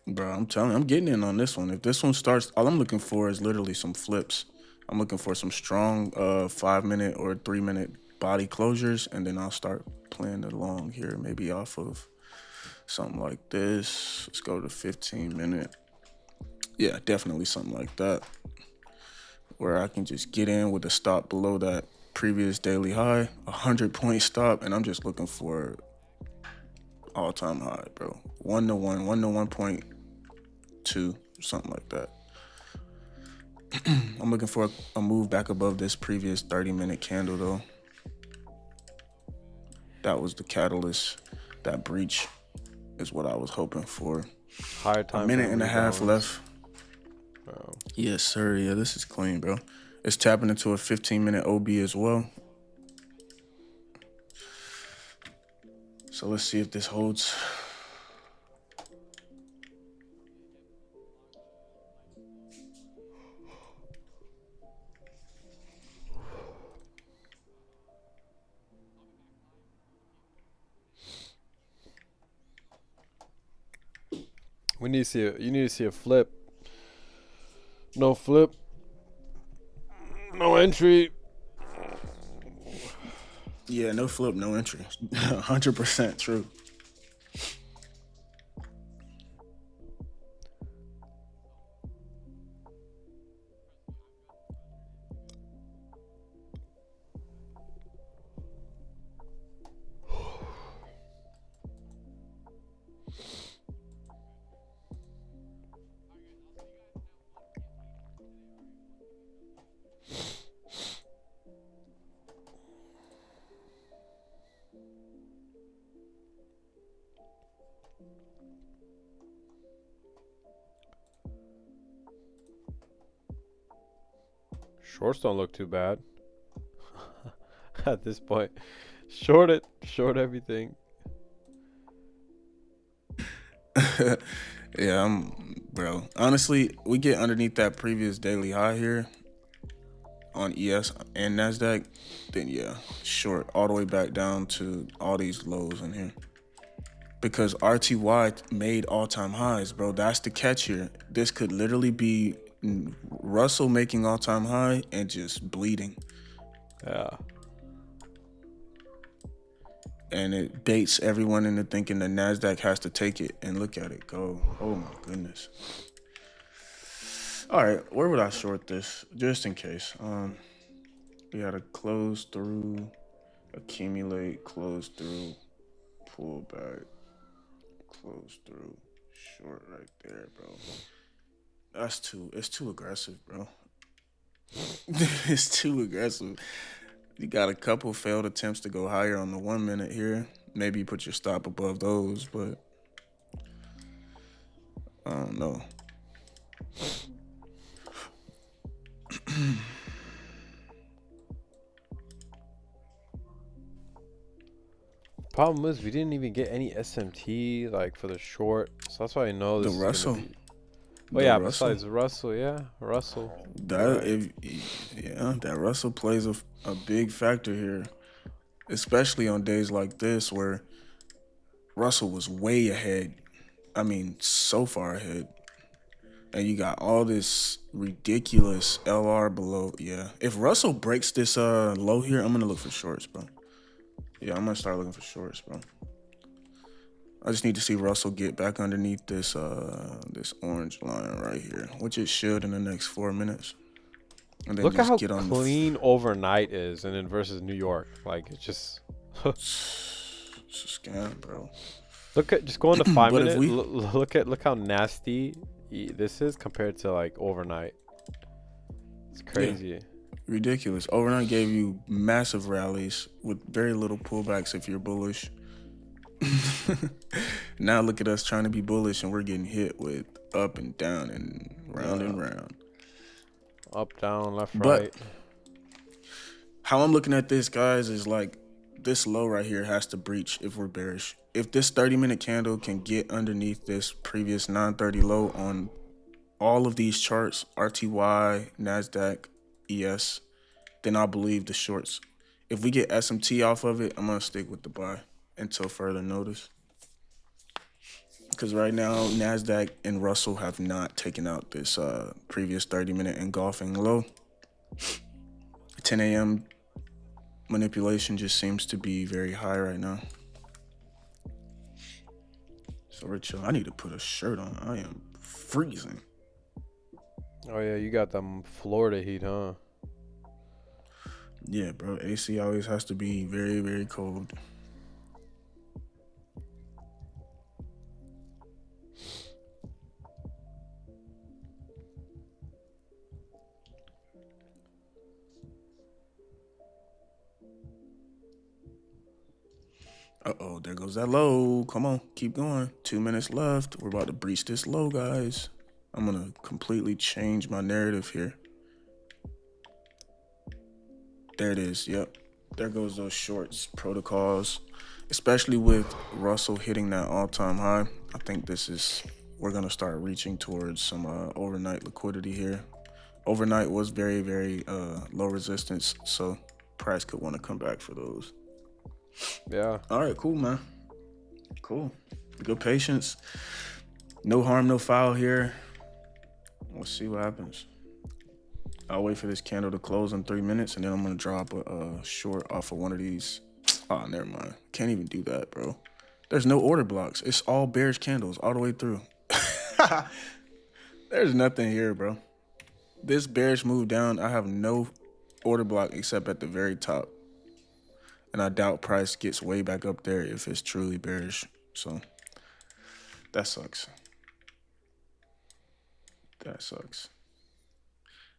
Bro, I'm telling you, I'm getting in on this one. If this one starts, all I'm looking for is literally some flips. I'm looking for some strong 5-minute or 3-minute body closures, and then I'll start playing along here, maybe off of something like this. Let's go to 15-minute. Yeah, definitely something like that, where I can just get in with a stop below that previous daily high, 100-point stop, and I'm just looking for all-time high, bro. 1 to 1, 1 to 1.2, something like that. I'm looking for a move back above this previous 30-minute candle though. That was the catalyst. That breach is what I was hoping for. Higher time. A minute and a half left. Bro. Yes, sir. Yeah, this is clean, bro. It's tapping into a 15-minute OB as well. So let's see if this holds. We need to see you need to see a flip. No flip. No entry. Yeah, no flip, no entry. 100% true. Shorts don't look too bad. At this point. Short it. Short everything. Yeah, bro. Honestly, we get underneath that previous daily high here on ES and NASDAQ, then yeah, short all the way back down to all these lows in here. Because RTY made all-time highs, bro. That's the catch here. This could literally be Russell making all-time high and just bleeding. Yeah. And it baits everyone into thinking the NASDAQ has to take it, and look at it go. Oh my goodness. All right, where would I short this? Just in case. We had a close through, accumulate, close through, pull back, close through, short right there, bro. It's too aggressive, bro. It's too aggressive. You got a couple failed attempts to go higher on the 1 minute here. Maybe you put your stop above those, but I don't know. Problem is we didn't even get any SMT like for the short, so that's why I know this The is Russell. gonna be... Well, yeah, besides Russell, yeah, Russell. That Russell plays a big factor here, especially on days like this where Russell was way ahead. I mean, so far ahead. And you got all this ridiculous LR below. Yeah. If Russell breaks this low here, I'm gonna look for shorts, bro. Yeah, I'm gonna start looking for shorts, bro. I just need to see Russell get back underneath this this orange line right here, which it should in the next 4 minutes. And then Look just at how get on clean overnight is, and then versus New York, like it's just. It's a scam, bro. Look at just go into 5 But if minutes. Look how nasty this is compared to like overnight. It's crazy. Yeah, ridiculous. Overnight gave you massive rallies with very little pullbacks if you're bullish. Now look at us trying to be bullish and we're getting hit with up and down and round and round. Up, down, left, But right. how I'm looking at this, guys, is like this low right here has to breach if we're bearish. If this 30-minute candle can get underneath this previous 930 low on all of these charts, RTY, NASDAQ, ES, then I believe the shorts. If we get SMT off of it, I'm going to stick with the buy until further notice. Because right now, NASDAQ and Russell have not taken out this previous 30-minute engulfing low. 10 a.m. manipulation just seems to be very high right now. So, Rich, I need to put a shirt on. I am freezing. Oh, yeah, you got them Florida heat, huh? Yeah, bro. AC always has to be very, very cold. Uh-oh, there goes that low. Come on, keep going. 2 minutes left. We're about to breach this low, guys. I'm going to completely change my narrative here. There it is. Yep. There goes those shorts protocols, especially with Russell hitting that all-time high. I think we're going to start reaching towards some overnight liquidity here. Overnight was very, very low resistance, so price could want to come back for those. Yeah. All right, cool, man. Cool. Good patience. No harm, no foul here. We'll see what happens. I'll wait for this candle to close in 3 minutes, and then I'm going to drop a short off of one of these. Oh, never mind. Can't even do that, bro. There's no order blocks. It's all bearish candles all the way through. There's nothing here, bro. This bearish move down, I have no order block except at the very top. And I doubt price gets way back up there if it's truly bearish. So that sucks. That sucks.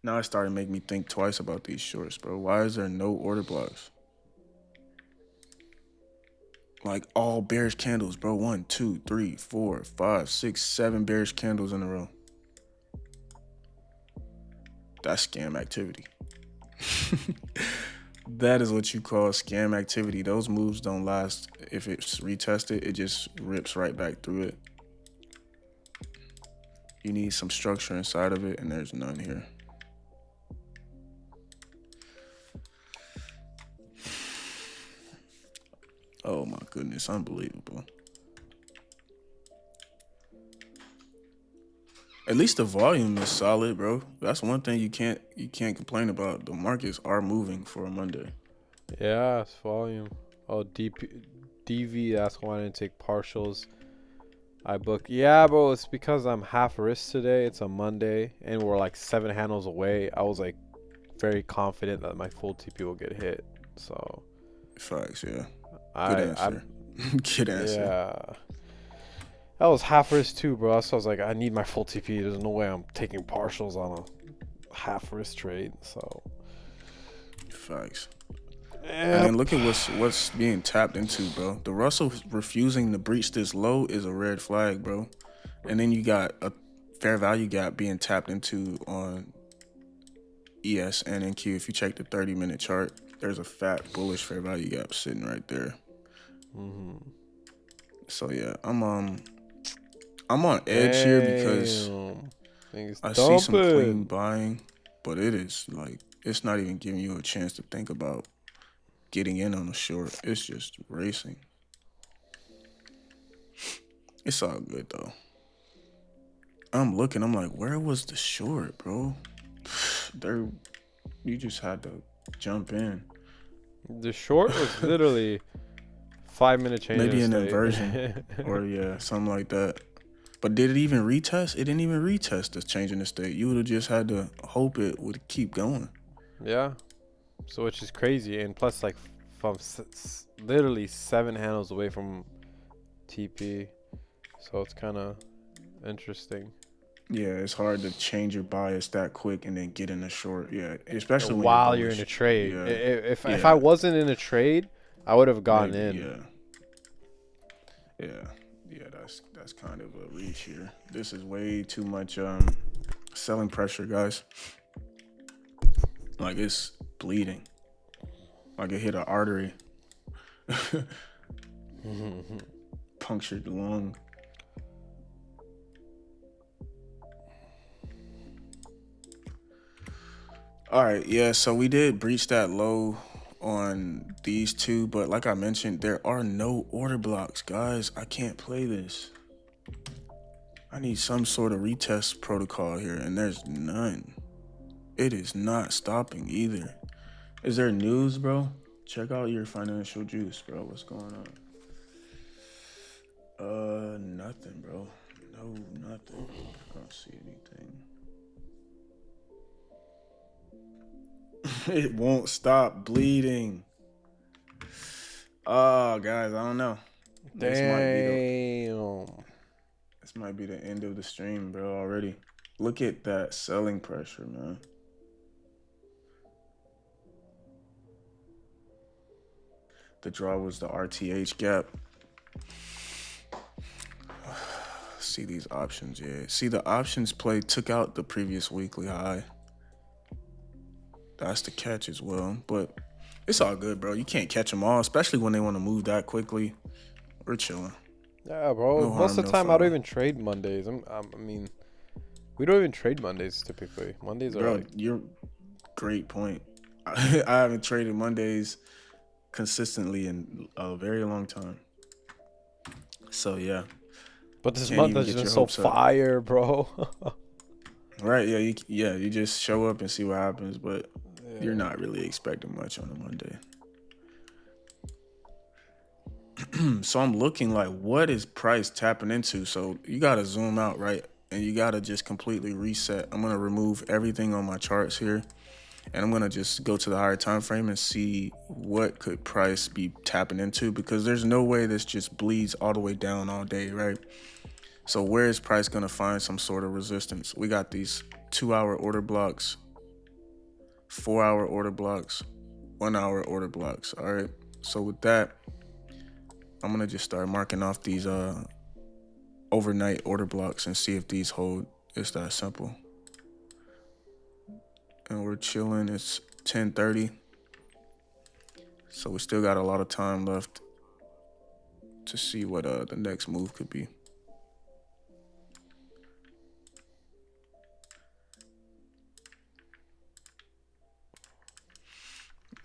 Now it started to make me think twice about these shorts, bro. Why is there no order blocks? Like all bearish candles, bro. 1, 2, 3, 4, 5, 6, 7 bearish candles in a row. That's scam activity. That is what you call scam activity. Those moves don't last. If it's retested, it just rips right back through it. You need some structure inside of it, and there's none here. Oh my goodness, unbelievable. At least the volume is solid, bro. That's one thing you can't complain about. The markets are moving for a Monday. Yeah, it's volume. Oh, DV, that's why I didn't take partials. I booked. Yeah, bro, it's because I'm half risk today. It's a Monday, and we're like 7 handles away. I was like very confident that my full TP will get hit. So. Facts, yeah. Good answer. Good answer. Yeah. That was half risk too, bro. So I was like, I need my full TP. There's no way I'm taking partials on a half risk trade. So. Facts. Yep. And then look at what's being tapped into, bro. The Russell refusing to breach this low is a red flag, bro. And then you got a fair value gap being tapped into on ES and NQ. If you check the 30-minute chart, there's a fat bullish fair value gap sitting right there. Mm-hmm. So yeah, I'm on edge here because I see some clean buying, but it is like it's not even giving you a chance to think about getting in on a short. It's just racing. It's all good though. I'm looking, I'm like, where was the short, bro? You just had to jump in. The short was literally 5-minute change. Maybe an inversion or yeah, something like that. But did it even retest? It didn't even retest the change in the state. You would have just had to hope it would keep going. Yeah. So which is crazy, and plus like from literally 7 handles away from TP, so it's kind of interesting. Yeah, it's hard to change your bias that quick and then get in a short. Yeah, especially while you're in a trade. Yeah. If I wasn't in a trade, I would have gone in. Yeah, that's kind of a reach here. This is way too much selling pressure, guys. Like it's bleeding. Like it hit an artery. Punctured the lung. All right, yeah, so we did breach that low on these two, but like I mentioned, there are no order blocks, guys. I can't play this. I need some sort of retest protocol here, and there's none. It is not stopping either. Is there news, bro? Check out your financial juice, bro. What's going on? Nothing, bro. No, nothing. I don't see anything. It won't stop bleeding. Oh, guys, I don't know. Damn. This might be the end of the stream, bro, already. Look at that selling pressure, man. The draw was the RTH gap. See these options, yeah. See, the options play took out the previous weekly high. That's the catch as well. But it's all good, bro. You can't catch them all, especially when they want to move that quickly. We're chilling. Yeah, bro. No Most harm, of the no time, I don't foul. even trade Mondays. I mean, we don't even trade Mondays typically. Mondays are Bro, like, you're great point. I haven't traded Mondays consistently in a very long time. So yeah, but this can't month even has get been your so hopes up. fire, bro. Right? Yeah, you just show up and see what happens, but Yeah. you're not really expecting much on a Monday. So I'm looking like, what is price tapping into? So you gotta zoom out, right? And you gotta just completely reset. I'm gonna remove everything on my charts here, and I'm gonna just go to the higher time frame and see what could price be tapping into, because there's no way this just bleeds all the way down all day, right? So where is price gonna find some sort of resistance? We got these 2-hour order blocks, 4-hour order blocks, 1-hour order blocks. All right. So with that, I'm gonna just start marking off these overnight order blocks and see if these hold. It's that simple. And we're chilling. It's 10:30. So we still got a lot of time left to see what the next move could be.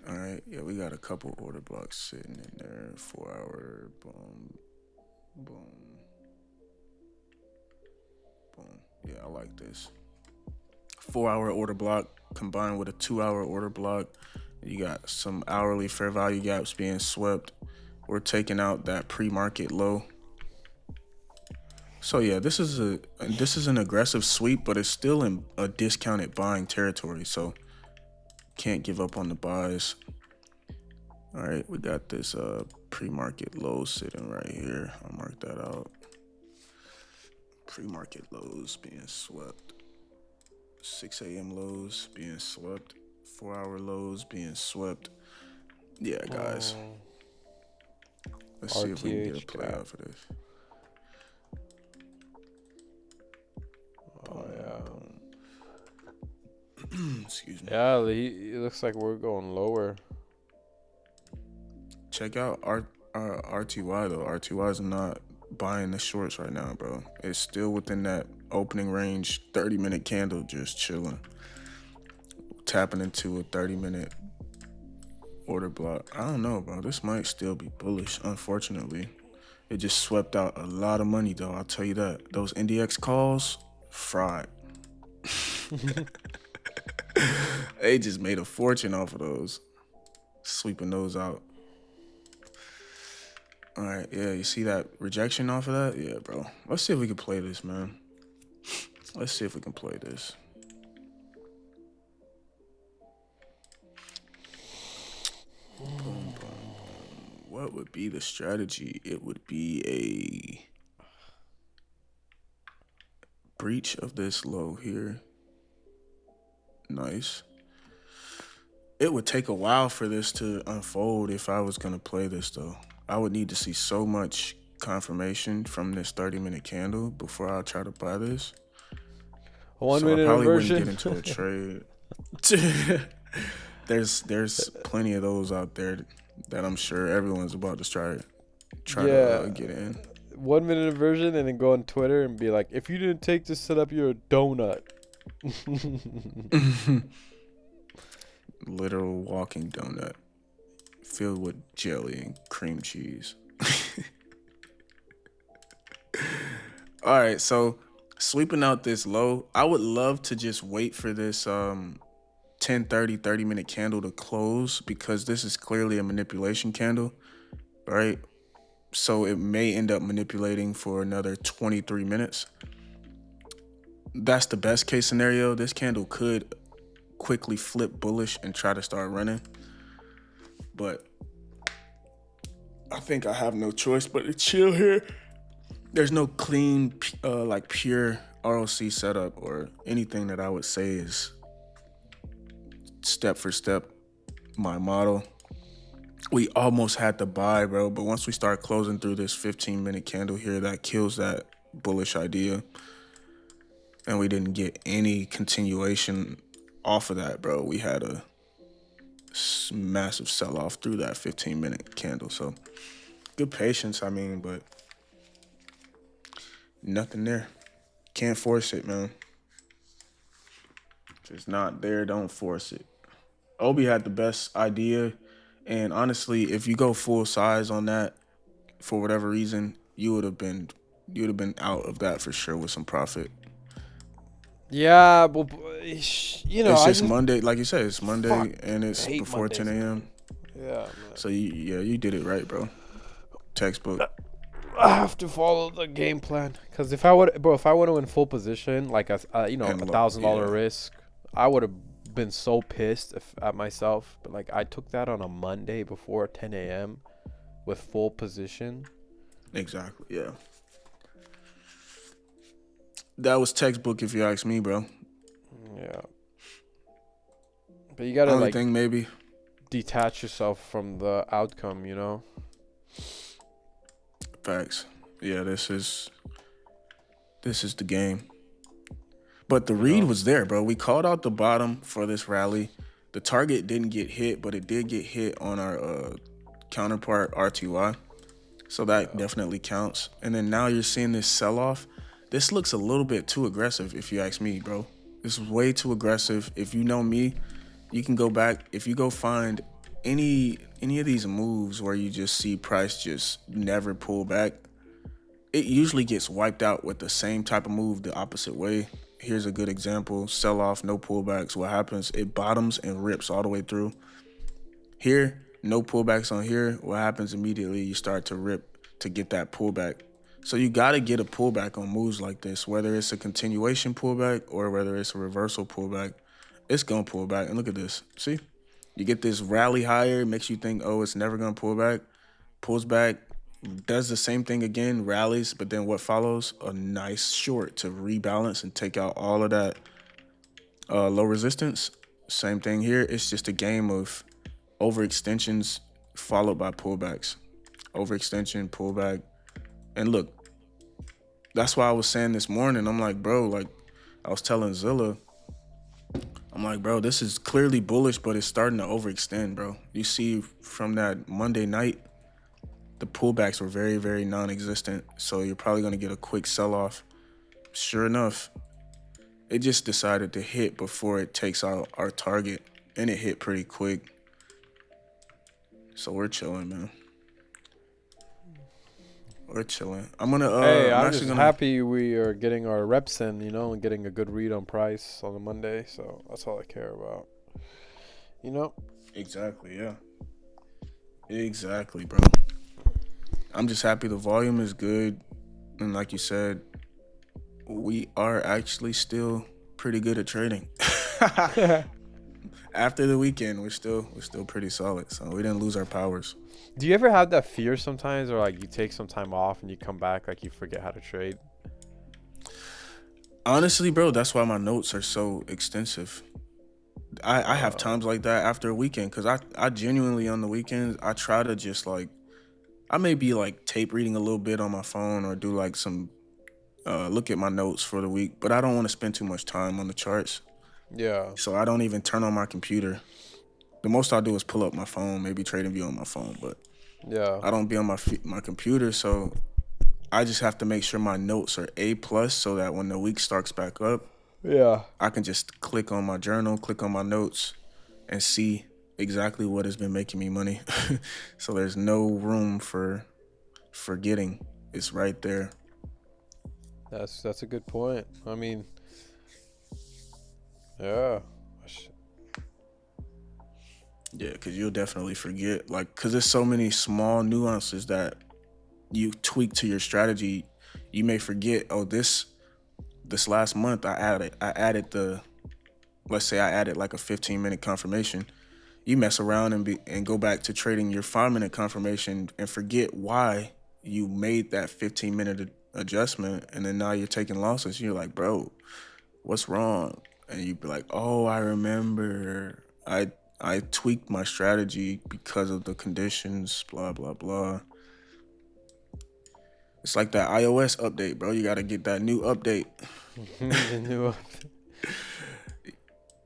All right, yeah, we got a couple order blocks sitting in there. 4-hour, boom, boom, boom. Yeah, I like this. 4-hour order block combined with a 2-hour order block. You got some hourly fair value gaps being swept. We're taking out that pre-market low. So yeah, this is an aggressive sweep, but it's still in a discounted buying territory. So can't give up on the buys. All right, we got this pre-market low sitting right here. I'll mark that out. Pre-market lows being swept. 6 a.m. lows being swept. 4-hour lows being swept. Yeah, guys. Let's see if we can get a RTH play gap. out for this. Oh yeah. Excuse me. Yeah, it looks like we're going lower. Check out RTY though. RTY is not buying the shorts right now, bro. It's still within that opening range 30-minute candle, just chilling. Tapping into a 30-minute order block. I don't know, bro. This might still be bullish, unfortunately. It just swept out a lot of money, though. I'll tell you that. Those NDX calls, fried. They just made a fortune off of those. Sweeping those out. All right, yeah, you see that rejection off of that? Yeah, bro. Let's see if we can play this, man. Let's see if we can play this. Boom, boom, boom. What would be the strategy? It would be a breach of this low here. Nice. It would take a while for this to unfold if I was going to play this, though. I would need to see so much confirmation from this 30-minute candle before I try to buy this. A 1 So minute I probably inversion. wouldn't get into a trade. There's plenty of those out there that I'm sure everyone's about to try to get in. 1 minute inversion, and then go on Twitter and be like, if you didn't take this setup, you're a donut. Literal walking donut filled with jelly and cream cheese. All right, so sweeping out this low, I would love to just wait for this 30-minute candle to close, because this is clearly a manipulation candle, right? So it may end up manipulating for another 23 minutes. That's the best case scenario. This candle could quickly flip bullish and try to start running, but I think I have no choice but to chill here. There's no clean, like pure ROC setup or anything that I would say is step for step my model. We almost had to buy, bro. But once we start closing through this 15-minute candle here, that kills that bullish idea. And we didn't get any continuation off of that, bro. We had a massive sell-off through that 15-minute candle. So good patience, I mean, but nothing there. Can't force it, man. If it's not there, don't force it. Obi had the best idea. And honestly, if you go full size on that, for whatever reason, you would have been out of that for sure with some profit. Yeah, but you know, It's I just Monday, like you said, it's Monday fuck, and it's hate before Mondays, 10 a.m. Yeah, man. So you did it right, bro. Textbook. I have to follow the game plan because if I would have in full position, like you know, And $1,000 yeah. risk, I would have been so pissed at myself. But like I took that on a Monday before 10 a.m. with full position. Exactly, yeah. That was textbook if you ask me, bro. Yeah, but you gotta Only like thing maybe. detach yourself from the outcome, you know. Facts. Yeah, this is the game. But the read was there, bro. We called out the bottom for this rally. The target didn't get hit, but it did get hit on our counterpart RTY. So that definitely counts. And then now you're seeing this sell-off. This looks a little bit too aggressive if you ask me, bro. This is way too aggressive. If you know me, you can go back. If you go find any of these moves where you just see price just never pull back, it usually gets wiped out with the same type of move the opposite way. Here's a good example. Sell off, no pullbacks. What happens? It bottoms and rips all the way through. Here, no pullbacks on here. What happens immediately? You start to rip to get that pullback. So you got to get a pullback on moves like this, whether it's a continuation pullback or whether it's a reversal pullback. It's going to pull back. And look at this. See? You get this rally higher, makes you think, oh, it's never going to pull back. Pulls back, does the same thing again, rallies, but then what follows? A nice short to rebalance and take out all of that low resistance. Same thing here. It's just a game of overextensions followed by pullbacks. Overextension, pullback. And look, that's why I was saying this morning, I'm like, bro, like I was telling Zilla, I'm like, bro, this is clearly bullish, but it's starting to overextend, bro. You see from that Monday night, the pullbacks were very, very non-existent. So you're probably going to get a quick sell-off. Sure enough, it just decided to hit before it takes out our target. And it hit pretty quick. So we're chilling, man. We're chilling. I'm going to... Hey, I'm just happy we are getting our reps in, you know, and getting a good read on price on a Monday. So that's all I care about. You know? Exactly, yeah. Exactly, bro. I'm just happy the volume is good. And like you said, we are actually still pretty good at trading. After the weekend, we're still pretty solid. So we didn't lose our powers. Do you ever have that fear sometimes, or like you take some time off and you come back like you forget how to trade? Honestly, bro, that's why my notes are so extensive. I have times like that after a weekend because I genuinely on the weekends, I try to just like, I may be like tape reading a little bit on my phone or do like some look at my notes for the week, but I don't want to spend too much time on the charts. Yeah. So I don't even turn on my computer. The most I'll do is pull up my phone, maybe TradingView on my phone, but yeah, I don't be on my computer, so I just have to make sure my notes are A+ so that when the week starts back up, yeah, I can just click on my journal, click on my notes, and see exactly what has been making me money. So there's no room for forgetting. It's right there. That's a good point. I mean, yeah. Yeah, because you'll definitely forget. Like, because there's so many small nuances that you tweak to your strategy. You may forget, oh, this last month I added the, let's say I added like a 15-minute confirmation. You mess around and go back to trading your 5-minute confirmation and forget why you made that 15-minute adjustment, and then now you're taking losses. You're like, bro, what's wrong? And you'd be like, oh, I remember. I tweaked my strategy because of the conditions, blah blah blah. It's like that iOS update, bro. You gotta get that new update. The new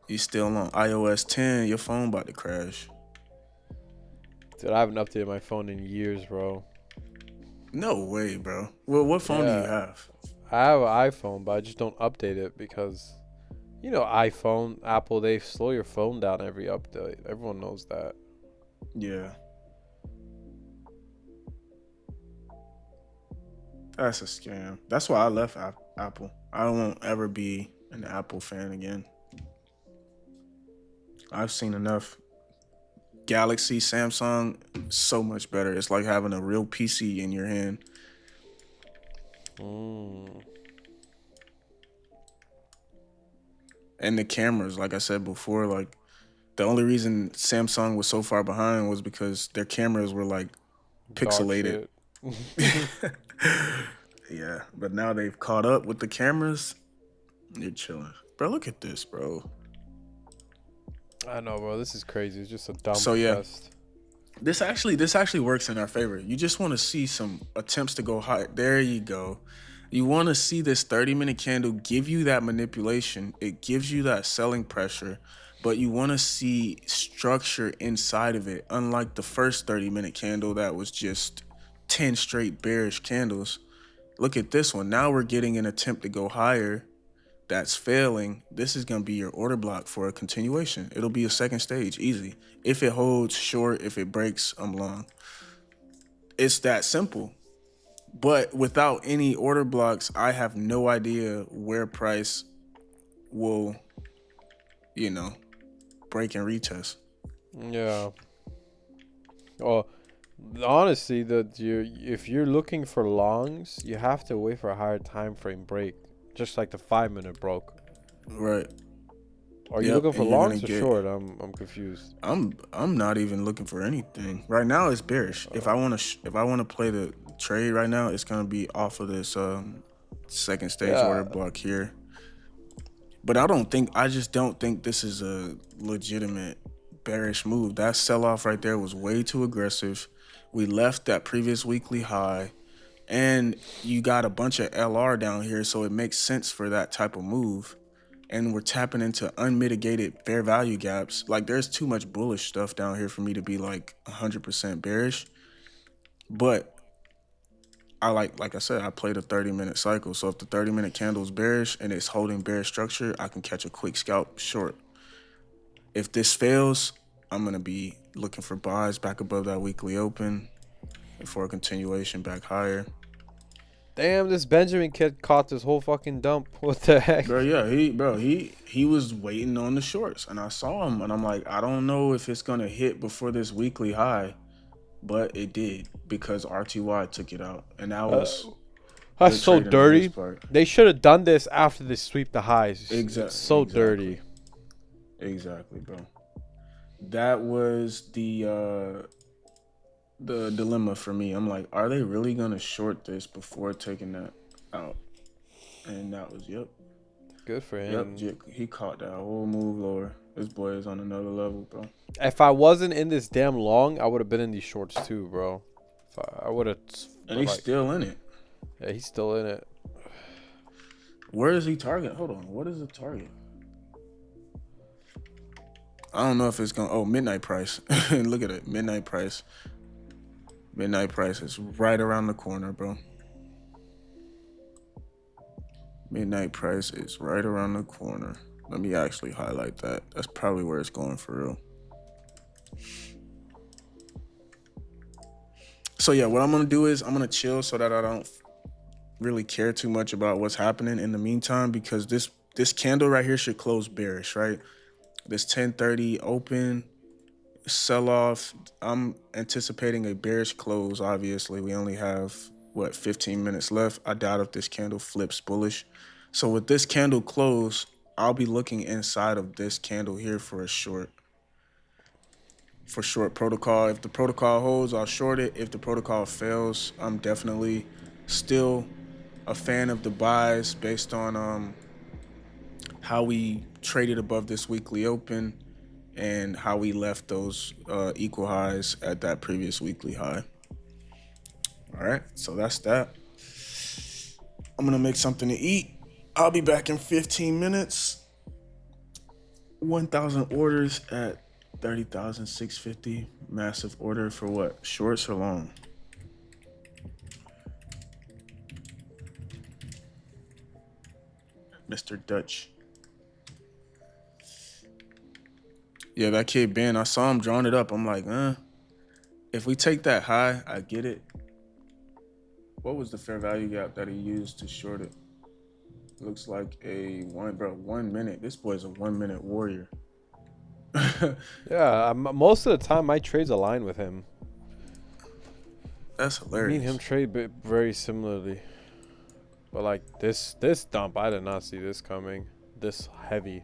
You still on iOS 10, your phone about to crash. Dude, I haven't updated my phone in years, bro. No way, bro. Well, what phone do you Yeah, have? I have an iPhone, but I just don't update it because, iPhone, Apple, they slow your phone down every update. Everyone knows that. Yeah. That's a scam. That's why I left Apple. I won't ever be an Apple fan again. I've seen enough. Galaxy, Samsung, so much better. It's like having a real PC in your hand. Mm. And the cameras, like I said before, like the only reason Samsung was so far behind was because their cameras were like Dog pixelated. shit. Yeah, but now they've caught up with the cameras. You're chilling, bro. Look at this, bro. I know, bro. This is crazy. It's just a dump So yeah, fest. this actually works in our favor. You just want to see some attempts to go high. There you go. You want to see this 30-minute candle give you that manipulation. It gives you that selling pressure, but you want to see structure inside of it. Unlike the first 30-minute candle that was just 10 straight bearish candles. Look at this one. Now we're getting an attempt to go higher. That's failing. This is going to be your order block for a continuation. It'll be a second stage, easy. If it holds short, if it breaks, I'm long. It's that simple. But without any order blocks, I have no idea where price will, break and retest. Yeah. Oh, honestly, if you're looking for longs, you have to wait for a higher time frame break, just like the 5-minute broke. Right. Are you looking for and you're gonna longs or get- short? I'm confused. I'm not even looking for anything right now. It's bearish. If I want to play the trade right now, it's gonna be off of this second stage Yeah. order block here. But I just don't think this is a legitimate bearish move. That sell off right there was way too aggressive. We left that previous weekly high, and you got a bunch of LR down here, so it makes sense for that type of move. And we're tapping into unmitigated fair value gaps. Like, there's too much bullish stuff down here for me to be like 100% bearish. But I like I said, I played a 30-minute cycle. So if the 30-minute candle is bearish and it's holding bearish structure, I can catch a quick scalp short. If this fails, I'm going to be looking for buys back above that weekly open and for a continuation back higher. Damn, this Benjamin kid caught this whole fucking dump. What the heck? Bro, yeah, he was waiting on the shorts, and I saw him, and I'm like, I don't know if it's gonna hit before this weekly high, but it did because RTY took it out, and that was That's good so trading on dirty. his part. They should have done this after they sweep the highs. Exactly. It's so dirty. Exactly, bro. That was the dilemma for me. I'm like, are they really gonna short this before taking that out? And that was Good for him. Yep, he caught that whole move lower. This boy is on another level, bro. If I wasn't in this damn long, I would have been in these shorts too, bro. I would have. And he's still in it. Yeah, he's still in it. Where is he target? Hold on. What is the target? I don't know if it's gonna. Oh, midnight price. Look at it. Midnight price. Midnight price is right around the corner, bro. Midnight price is right around the corner. Let me actually highlight that. That's probably where it's going for real. So yeah, what I'm gonna do is I'm gonna chill so that I don't really care too much about what's happening in the meantime, because this candle right here should close bearish, right? This 10:30 open sell off. I'm anticipating a bearish close. Obviously, we only have 15 minutes left. I doubt if this candle flips bullish. So with this candle close, I'll be looking inside of this candle here for a short. For short protocol. If the protocol holds, I'll short it. If the protocol fails, I'm definitely still a fan of the buys based on how we traded above this weekly open and how we left those equal highs at that previous weekly high. All right, so that's that. I'm gonna make something to eat. I'll be back in 15 minutes. 1,000 orders at 30,650. Massive order for what? Shorts or long? Mr. Dutch. Yeah, that kid Ben, I saw him drawing it up. I'm like, if we take that high, I get it. What was the fair value gap that he used to short it? Looks like a 1 minute. This boy's a 1 minute warrior. Yeah, most of the time my trades align with him. That's hilarious. Me and him trade very similarly. But like this dump, I did not see this coming. This heavy.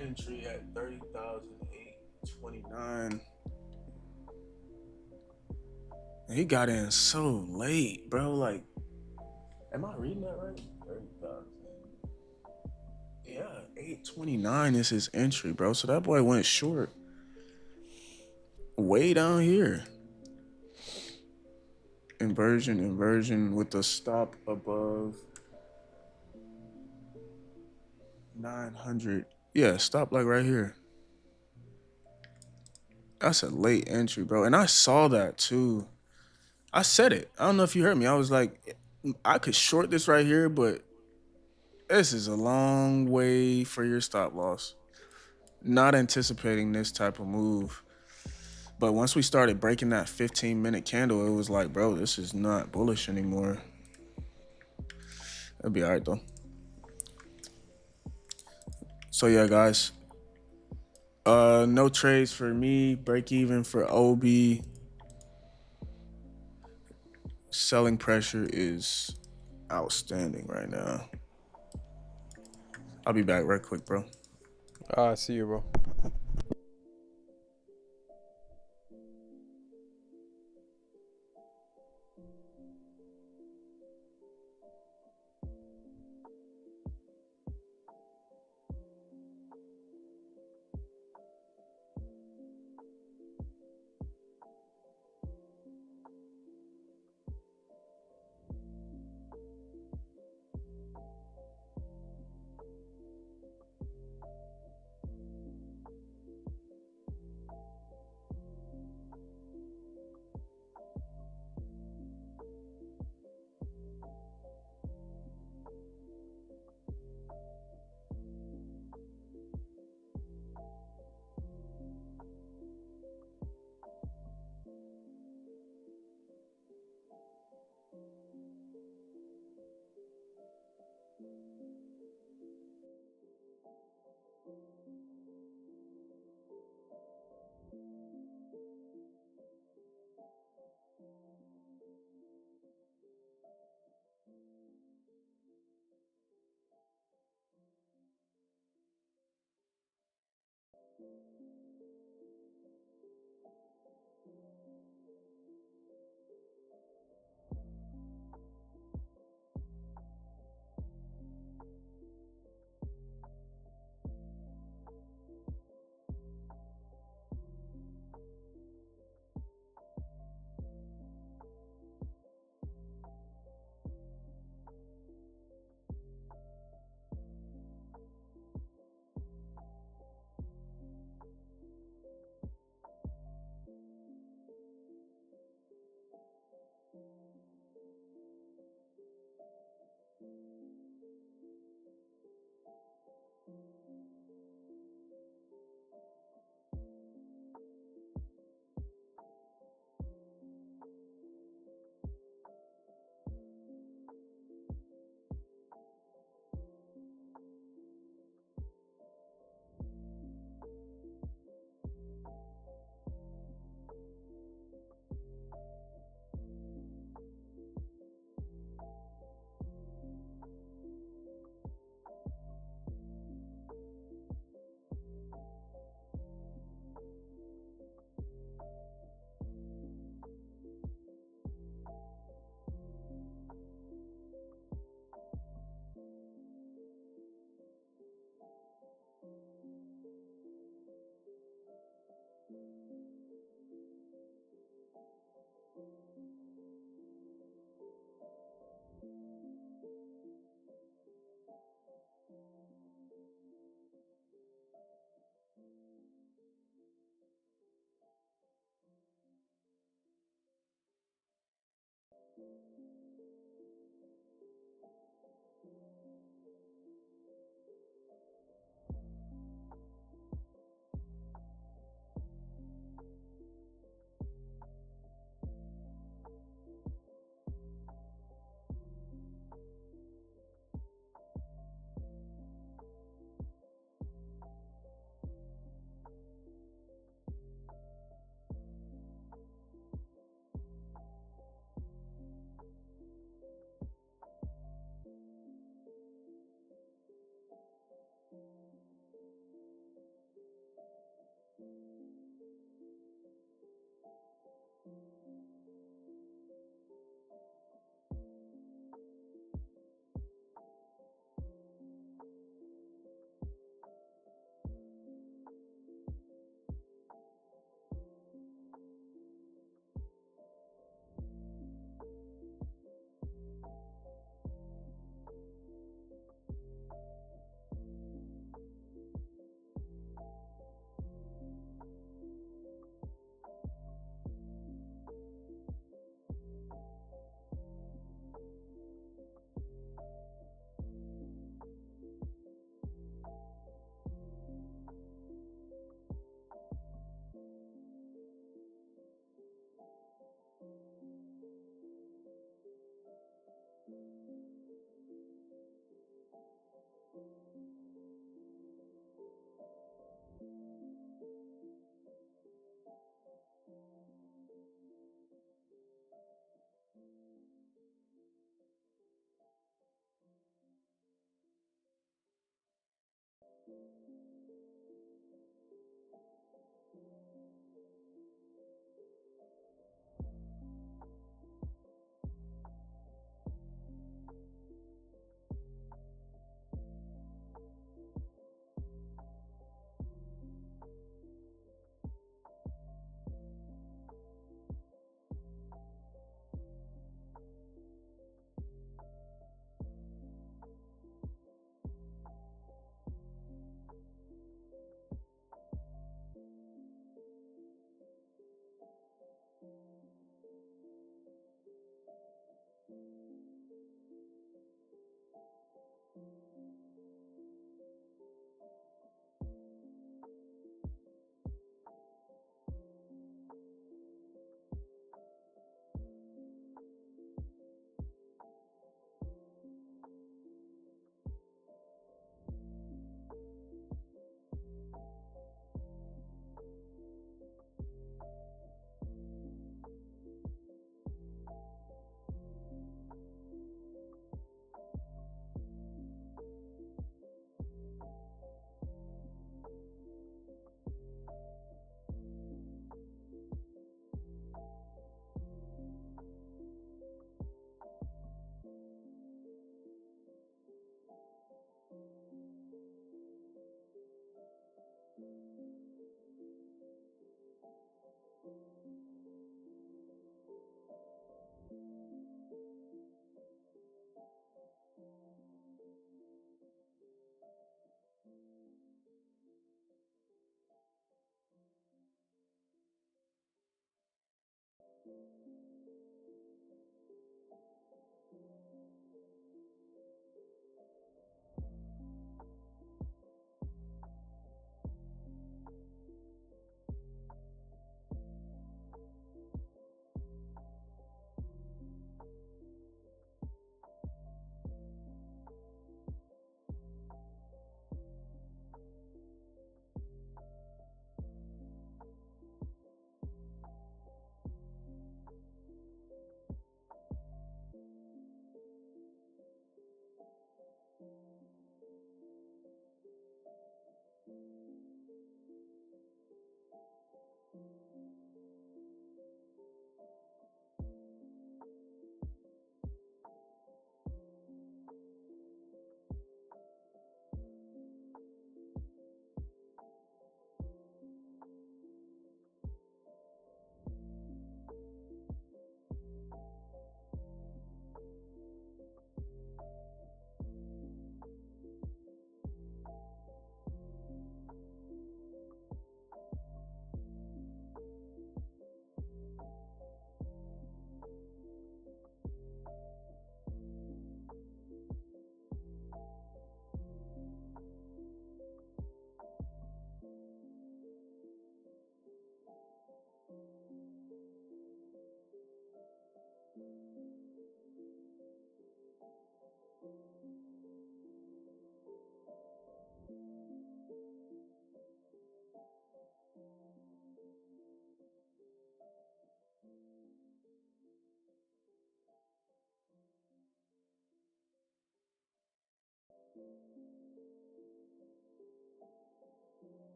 Entry at 30,829. He got in so late, bro. Like, am I reading that right? 30,000. Yeah, 829 is his entry, bro. So that boy went short. Way down here. Inversion with the stop above 900. Yeah, stop like right here. That's a late entry, bro. And I saw that too. I said it. I don't know if you heard me. I was like, I could short this right here, but this is a long way for your stop loss. Not anticipating this type of move. But once we started breaking that 15-minute candle, it was like, bro, this is not bullish anymore. It'll be all right, though. So, yeah, guys. No trades for me. Break even for OB. Selling pressure is outstanding right now. I'll be back right quick, bro. I see you, bro.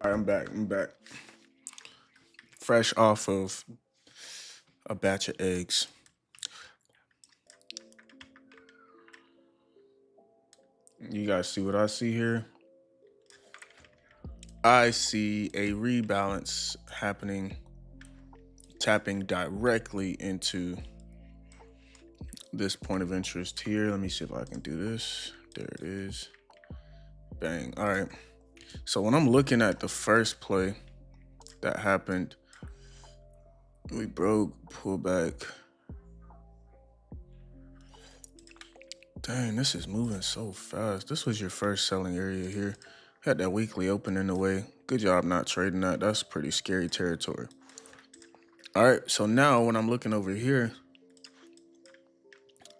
All right, I'm back. I'm back. Fresh off of a batch of eggs. You guys see what I see here? I see a rebalance happening, tapping directly into this point of interest here. Let me see if I can do this. There it is. Bang. All right. So when I'm looking at the first play that happened, we broke, pull back. Dang, this is moving so fast. This was your first selling area here. Had that weekly open in the way. Good job not trading that. That's pretty scary territory. All right, so now when I'm looking over here,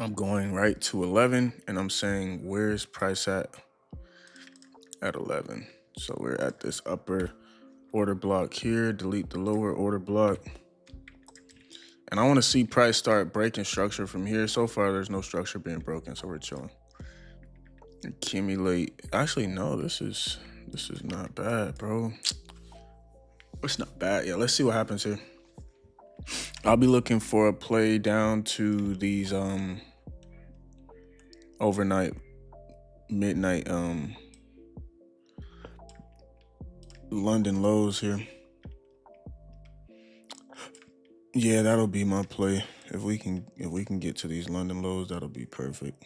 I'm going right to 11 and I'm saying, where's price at 11? So we're at this upper order block here. Delete the lower order block. And I want to see price start breaking structure from here. So far, there's no structure being broken, so we're chilling. Accumulate. Actually, no, this is not bad, bro. It's not bad. Yeah, let's see what happens here. I'll be looking for a play down to these overnight, midnight London lows here. Yeah, that'll be my play. If we can get to these London lows, that'll be perfect.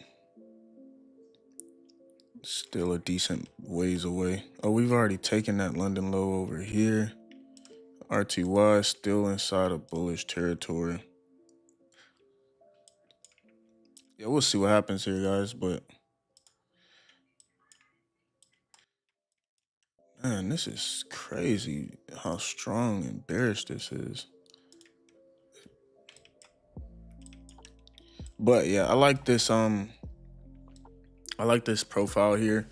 Still a decent ways away. Oh, we've already taken that London low over here. RTY still inside of bullish territory. Yeah, we'll see what happens here, guys. But man, this is crazy how strong and bearish this is. But yeah, I like this profile here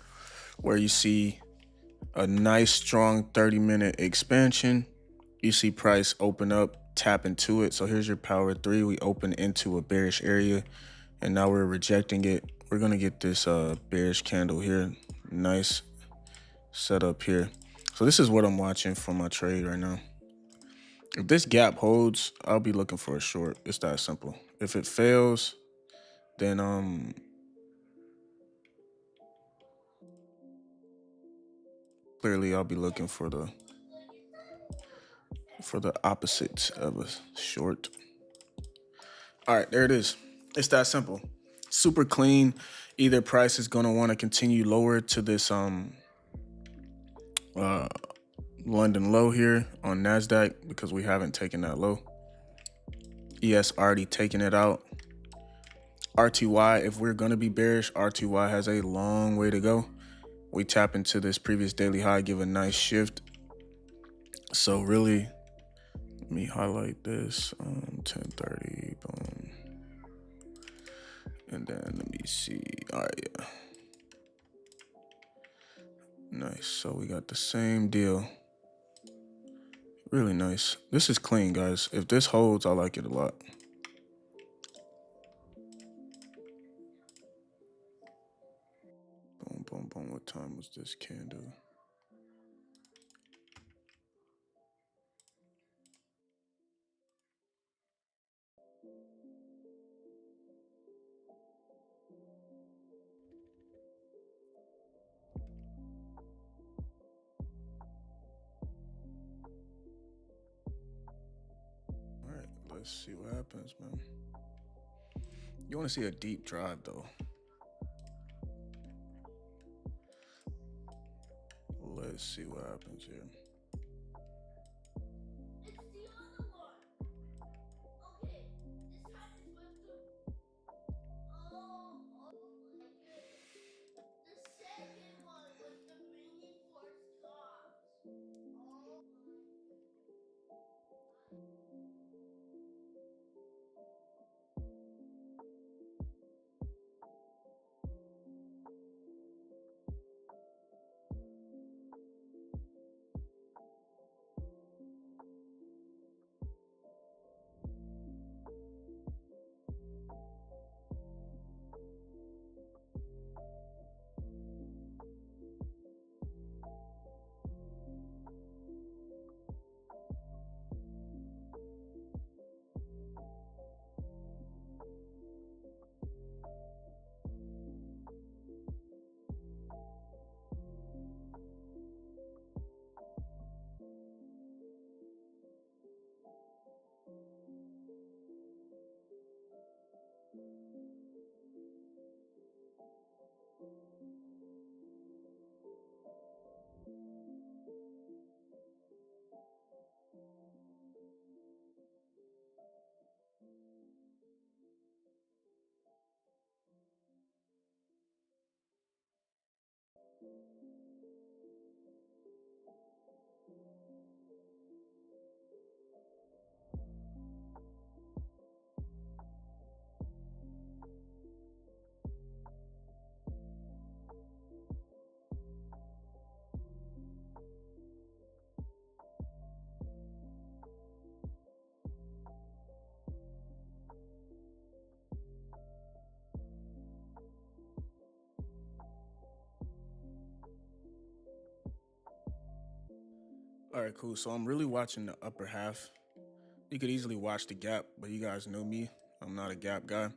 where you see a nice strong 30-minute expansion. You see price open up, tap into it. So here's your power 3. We open into a bearish area and now we're rejecting it. We're gonna get this bearish candle here. Nice setup here. So this is what I'm watching for my trade right now. If this gap holds, I'll be looking for a short. It's that simple. If it fails, then clearly I'll be looking for the opposite of a short. All right, there it is. It's that simple. Super clean. Either price is gonna want to continue lower to this London low here on NASDAQ because we haven't taken that low. ES already taken it out. RTY, if we're gonna be bearish, RTY has a long way to go. We tap into this previous daily high, give a nice shift. So really, let me highlight this 1030, boom. And then let me see. All right, yeah. Nice. So we got the same deal. Really nice. This is clean, guys. If this holds, I like it a lot. Boom, boom, boom. What time was this candle? All right, let's see what happens, man. You want to see a deep drive, though. Let's see what happens here. All right, cool. So I'm really watching the upper half. You could easily watch the gap, but you guys know me. I'm not a gap guy.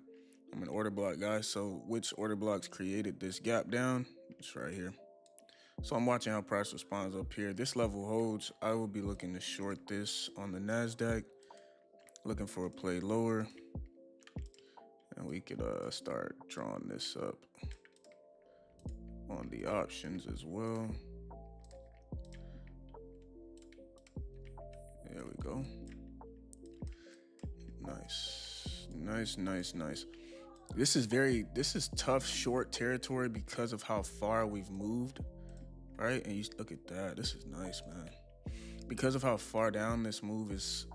I'm an order block guy. So which order blocks created this gap down? It's right here. So I'm watching how price responds up here. This level holds. I will be looking to short this on the NASDAQ, looking for a play lower. And we could start drawing this up on the options as well. There we go. Nice. This is tough short territory because of how far we've moved, right? And you look at that. This is nice, man. Because of how far down this move is,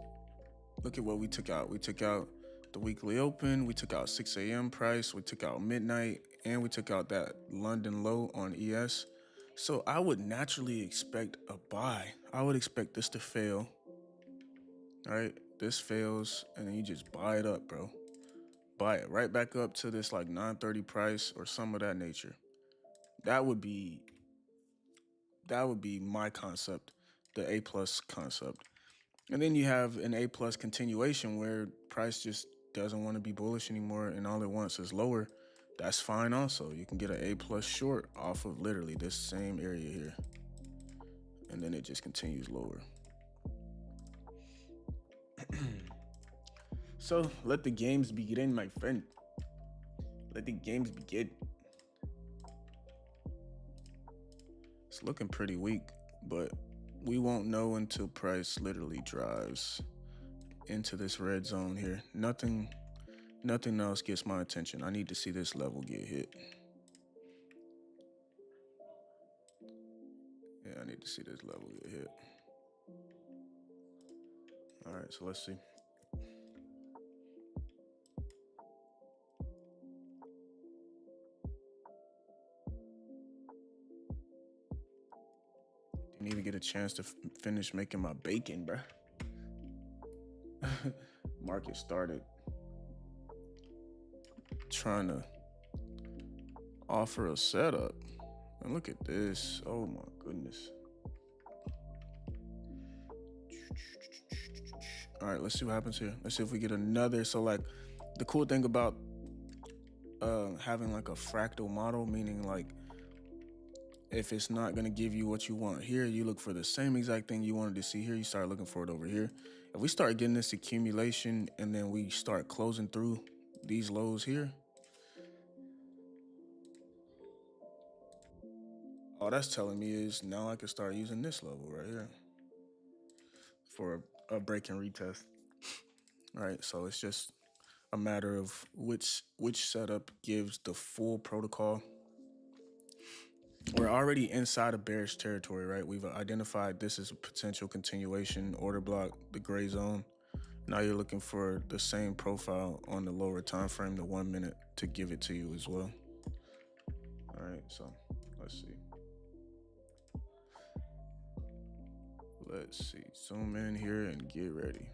look at what we took out. We took out the weekly open, we took out 6 a.m. price, we took out midnight, and we took out that London low on ES. So I would naturally expect a buy. I would expect this to fail. All right, this fails, and then you just buy it up, bro. Buy it right back up to this like 930 price or some of that nature. That would be my concept, the A plus concept. And then you have an A plus continuation where price just doesn't want to be bullish anymore and all it wants is lower. That's fine also. You can get an A plus short off of literally this same area here. And then it just continues lower. So let the games begin, my friend. Let the games begin. It's looking pretty weak, but we won't know until price literally drives into this red zone here. Nothing else gets my attention. I need to see this level get hit. Yeah, I need to see this level get hit. All right, so let's see. Didn't even get a chance to finish making my bacon, bruh. Market started trying to offer a setup. And look at this. Oh my goodness. All right, let's see what happens here. Let's see if we get another. So like the cool thing about having like a fractal model, meaning like if it's not going to give you what you want here, you look for the same exact thing you wanted to see here. You start looking for it over here. If we start getting this accumulation and then we start closing through these lows here. All that's telling me is now I can start using this level right here for a break and retest. All right, so it's just a matter of which setup gives the full protocol. We're already inside of bearish territory, right? We've identified this as a potential continuation, order block, the gray zone. Now you're looking for the same profile on the lower time frame, the 1 minute, to give it to you as well. All right, so let's see. Let's see. Zoom in here and get ready.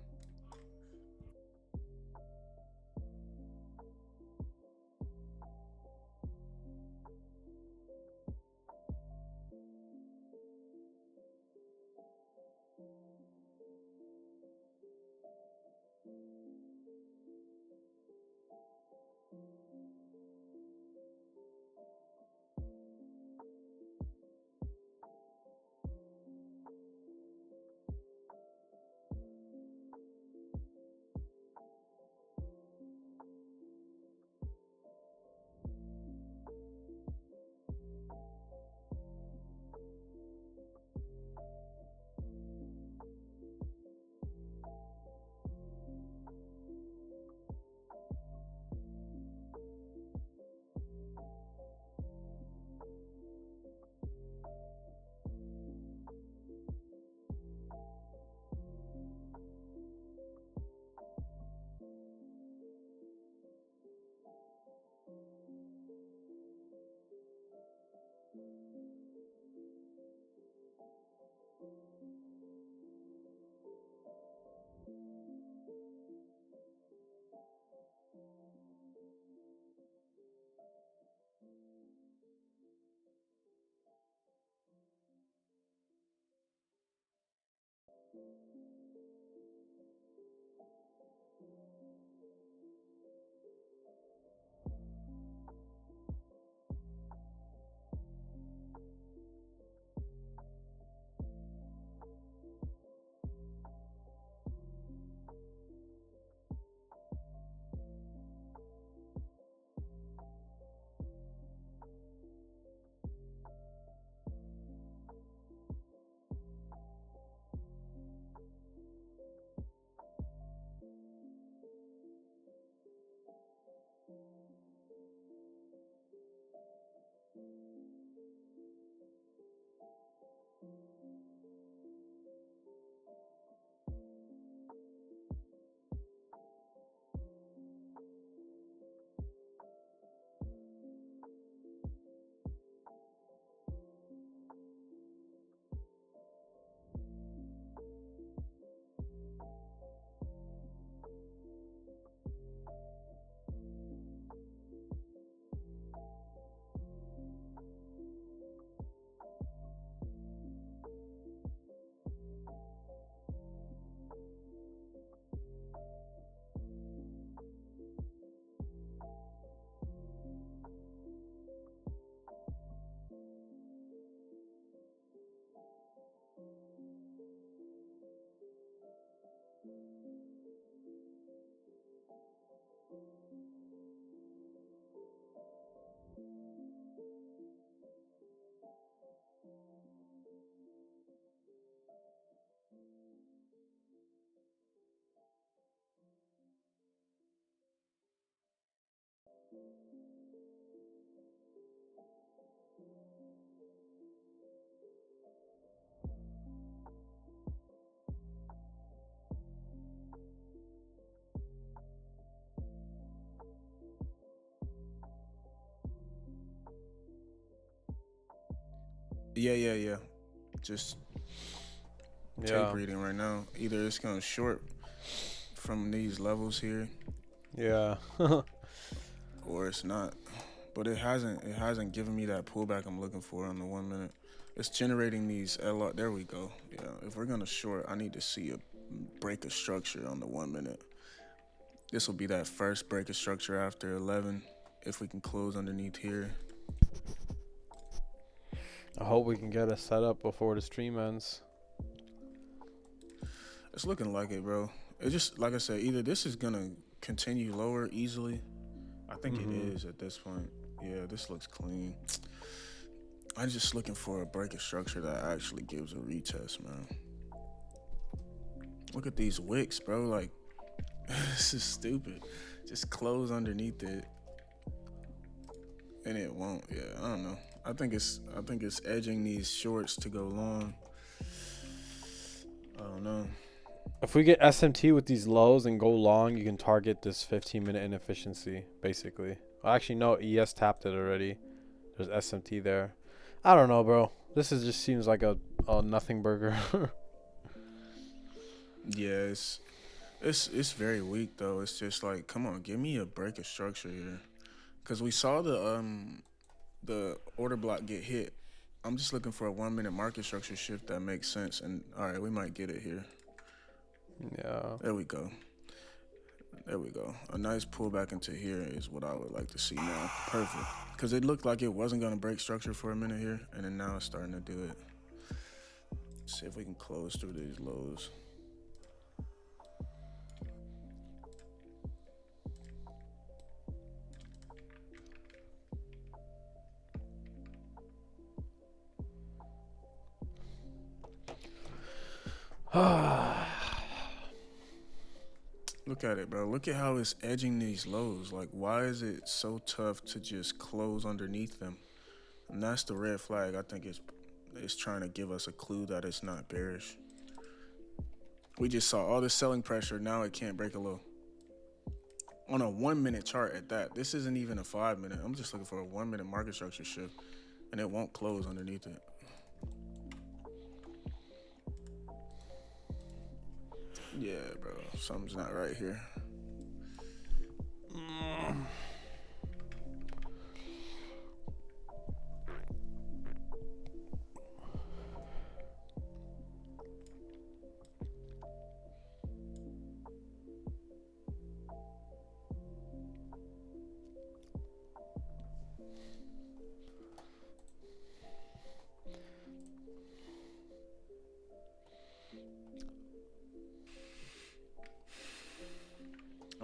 Yeah. Just tape Yeah. reading right now. Either it's gonna short from these levels here, Yeah. or it's not. But it hasn't given me that pullback I'm looking for on the 1 minute. It's generating these LR. There we go. Yeah. If we're gonna short, I need to see a break of structure on the 1 minute. This will be that first break of structure after 11. If we can close underneath here. I hope we can get a setup before the stream ends. It's looking like it, bro. It just, like I said, either this is gonna continue lower easily. I think it is at this point. Yeah, this looks clean. I'm just looking for a break of structure that actually gives a retest, man. Look at these wicks, bro. Like, this is stupid. Just close underneath it, and it won't. Yeah, I don't know. I think it's edging these shorts to go long. I don't know. If we get SMT with these lows and go long, you can target this 15-minute inefficiency, basically. Well, actually, no, ES tapped it already. There's SMT there. I don't know, bro. This just seems like a nothing burger. Yeah, it's very weak though. It's just like, come on, give me a break of structure here, cause we saw the order block get hit. I'm just looking for a 1 minute market structure shift that makes sense. And all right, we might get it here. Yeah. There we go. A nice pullback into here is what I would like to see now. Perfect. Because it looked like it wasn't going to break structure for a minute here, and then now it's starting to do it. Let's see if we can close through these lows. Look at it, bro. Look at how it's edging these lows. Like, why is it so tough to just close underneath them? And that's the red flag. I think it's trying to give us a clue that it's not bearish. We just saw all this selling pressure. Now it can't break a low. On a 1 minute chart at that. This isn't even a 5 minute. I'm just looking for a 1 minute market structure shift, and it won't close underneath it. Yeah, bro. Something's not right here.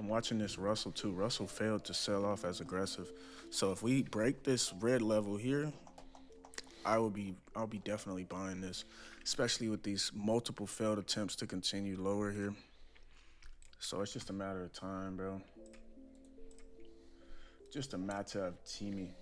I'm watching this Russell too. Russell failed to sell off as aggressive. So if we break this red level here, I'll be definitely buying this, especially with these multiple failed attempts to continue lower here. So it's just a matter of time, bro. Just a matter of teaming.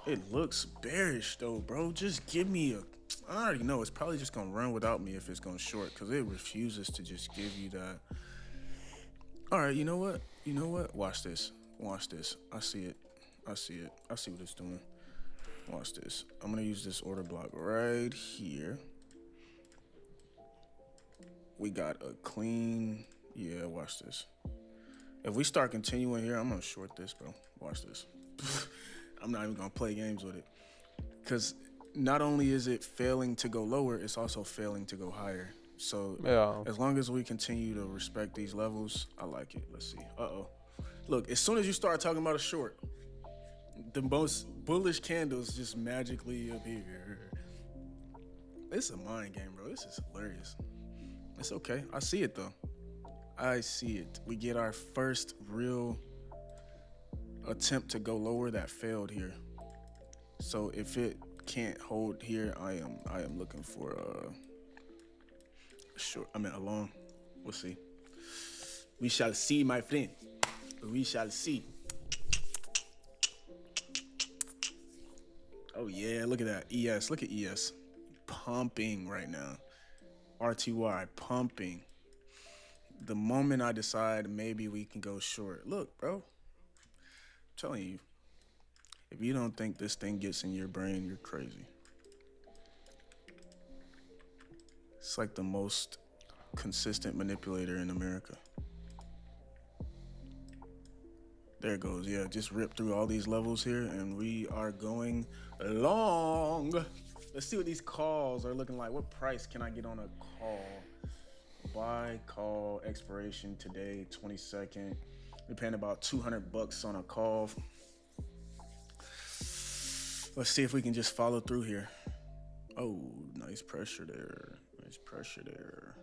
It looks bearish though, bro. Just give me a. I already know it's probably just gonna run without me if it's gonna short, because it refuses to just give you that. All right, you know what? You know what? Watch this. Watch this. I see it. I see it. I see what it's doing. Watch this. I'm gonna use this order block right here. We got a clean. Yeah, watch this. If we start continuing here, I'm gonna short this, bro. Watch this. I'm not even gonna play games with it, because not only is it failing to go lower, it's also failing to go higher. So Yeah. as long as we continue to respect these levels, I like it. Let's see. Look, as soon as you start talking about a short, the most bullish candles just magically appear. It's a mind game, bro. This is hilarious. It's okay. I see it though. I see it. We get our first real attempt to go lower that failed here. So if it can't hold here, I am looking for a short. I mean a long. We'll see. We shall see, my friend. We shall see. Oh yeah, look at that. ES. Look at ES. Pumping right now. RTY pumping. The moment I decide maybe we can go short. Look, bro. I'm telling you. If you don't think this thing gets in your brain, you're crazy. It's like the most consistent manipulator in America. There it goes. Yeah, just rip through all these levels here, and we are going long. Let's see what these calls are looking like. What price can I get on a call? Buy, call, expiration today, 22nd. We're paying about $200 on a call. Let's see if we can just follow through here. Oh, nice pressure there. Nice pressure there.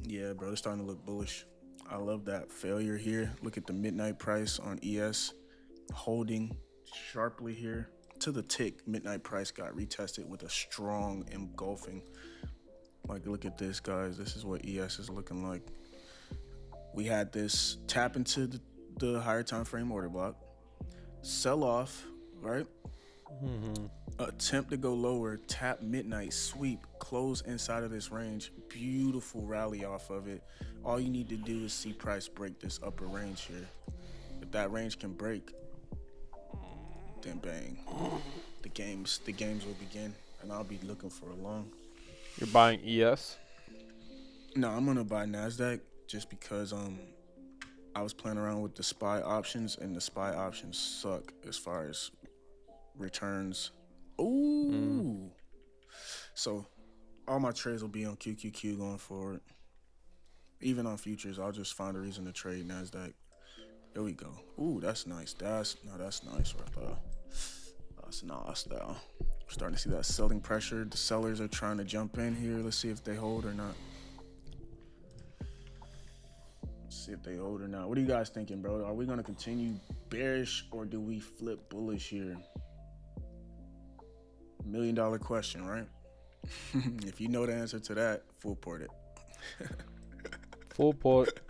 Yeah, bro, it's starting to look bullish. I love that failure here. Look at the midnight price on ES. Holding sharply here to the tick. Midnight price got retested with a strong engulfing. Like, look at this, guys. This is what ES is looking like. We had this tap into the higher time frame order block. Sell off, right? Mm-hmm. Attempt to go lower, tap midnight, sweep, close inside of this range. Beautiful rally off of it. All you need to do is see price break this upper range here. If that range can break, then bang. The games will begin, and I'll be looking for a long. You're buying ES? No, I'm gonna buy NASDAQ just because I was playing around with the SPY options, and the SPY options suck as far as returns. Ooh. So all my trades will be on QQQ going forward. Even on futures, I'll just find a reason to trade NASDAQ. There we go. Ooh, that's nice. That's nice right there. That's nice there. We're starting to see that selling pressure. The sellers are trying to jump in here. Let's see if they hold or not. See if they hold or not. What are you guys thinking, bro? Are we going to continue bearish or do we flip bullish here? $1 million question, right? If you know the answer to that, full port it. Full port.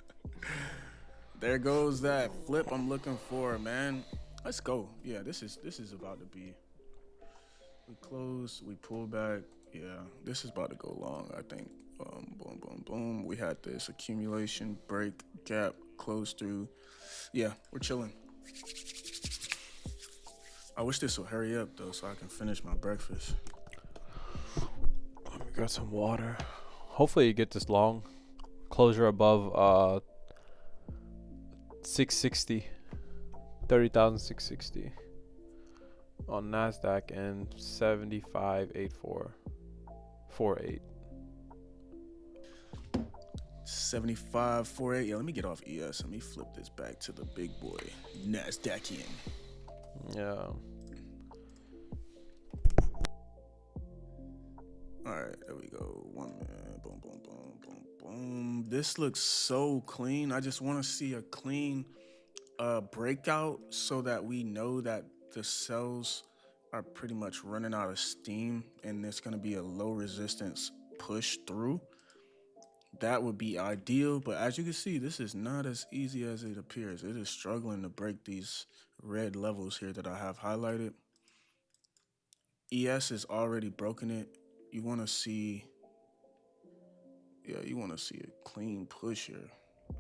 There goes that flip I'm looking for, man. Let's go. Yeah, this is about to be. We close, we pull back. Yeah, this is about to go long, I think. Boom, boom, boom. We had this accumulation, break, gap, close through. Yeah, we're chilling. I wish this would hurry up, though, so I can finish my breakfast. Let me grab some water. Hopefully you get this long. Closure above 660. 30,660 on Nasdaq and 75.8448. 75.48. Yeah, let me get off ES. Let me flip this back to the big boy Nasdaqian. Yeah. All right, there we go. 1 minute. Boom, boom, boom, boom, boom. This looks so clean. I just want to see a clean breakout so that we know that the cells are pretty much running out of steam and there's going to be a low resistance push through. That would be ideal, but as you can see, this is not as easy as it appears. It is struggling to break these red levels here that I have highlighted. ES is already broken it. You want to see, you want to see a clean push here.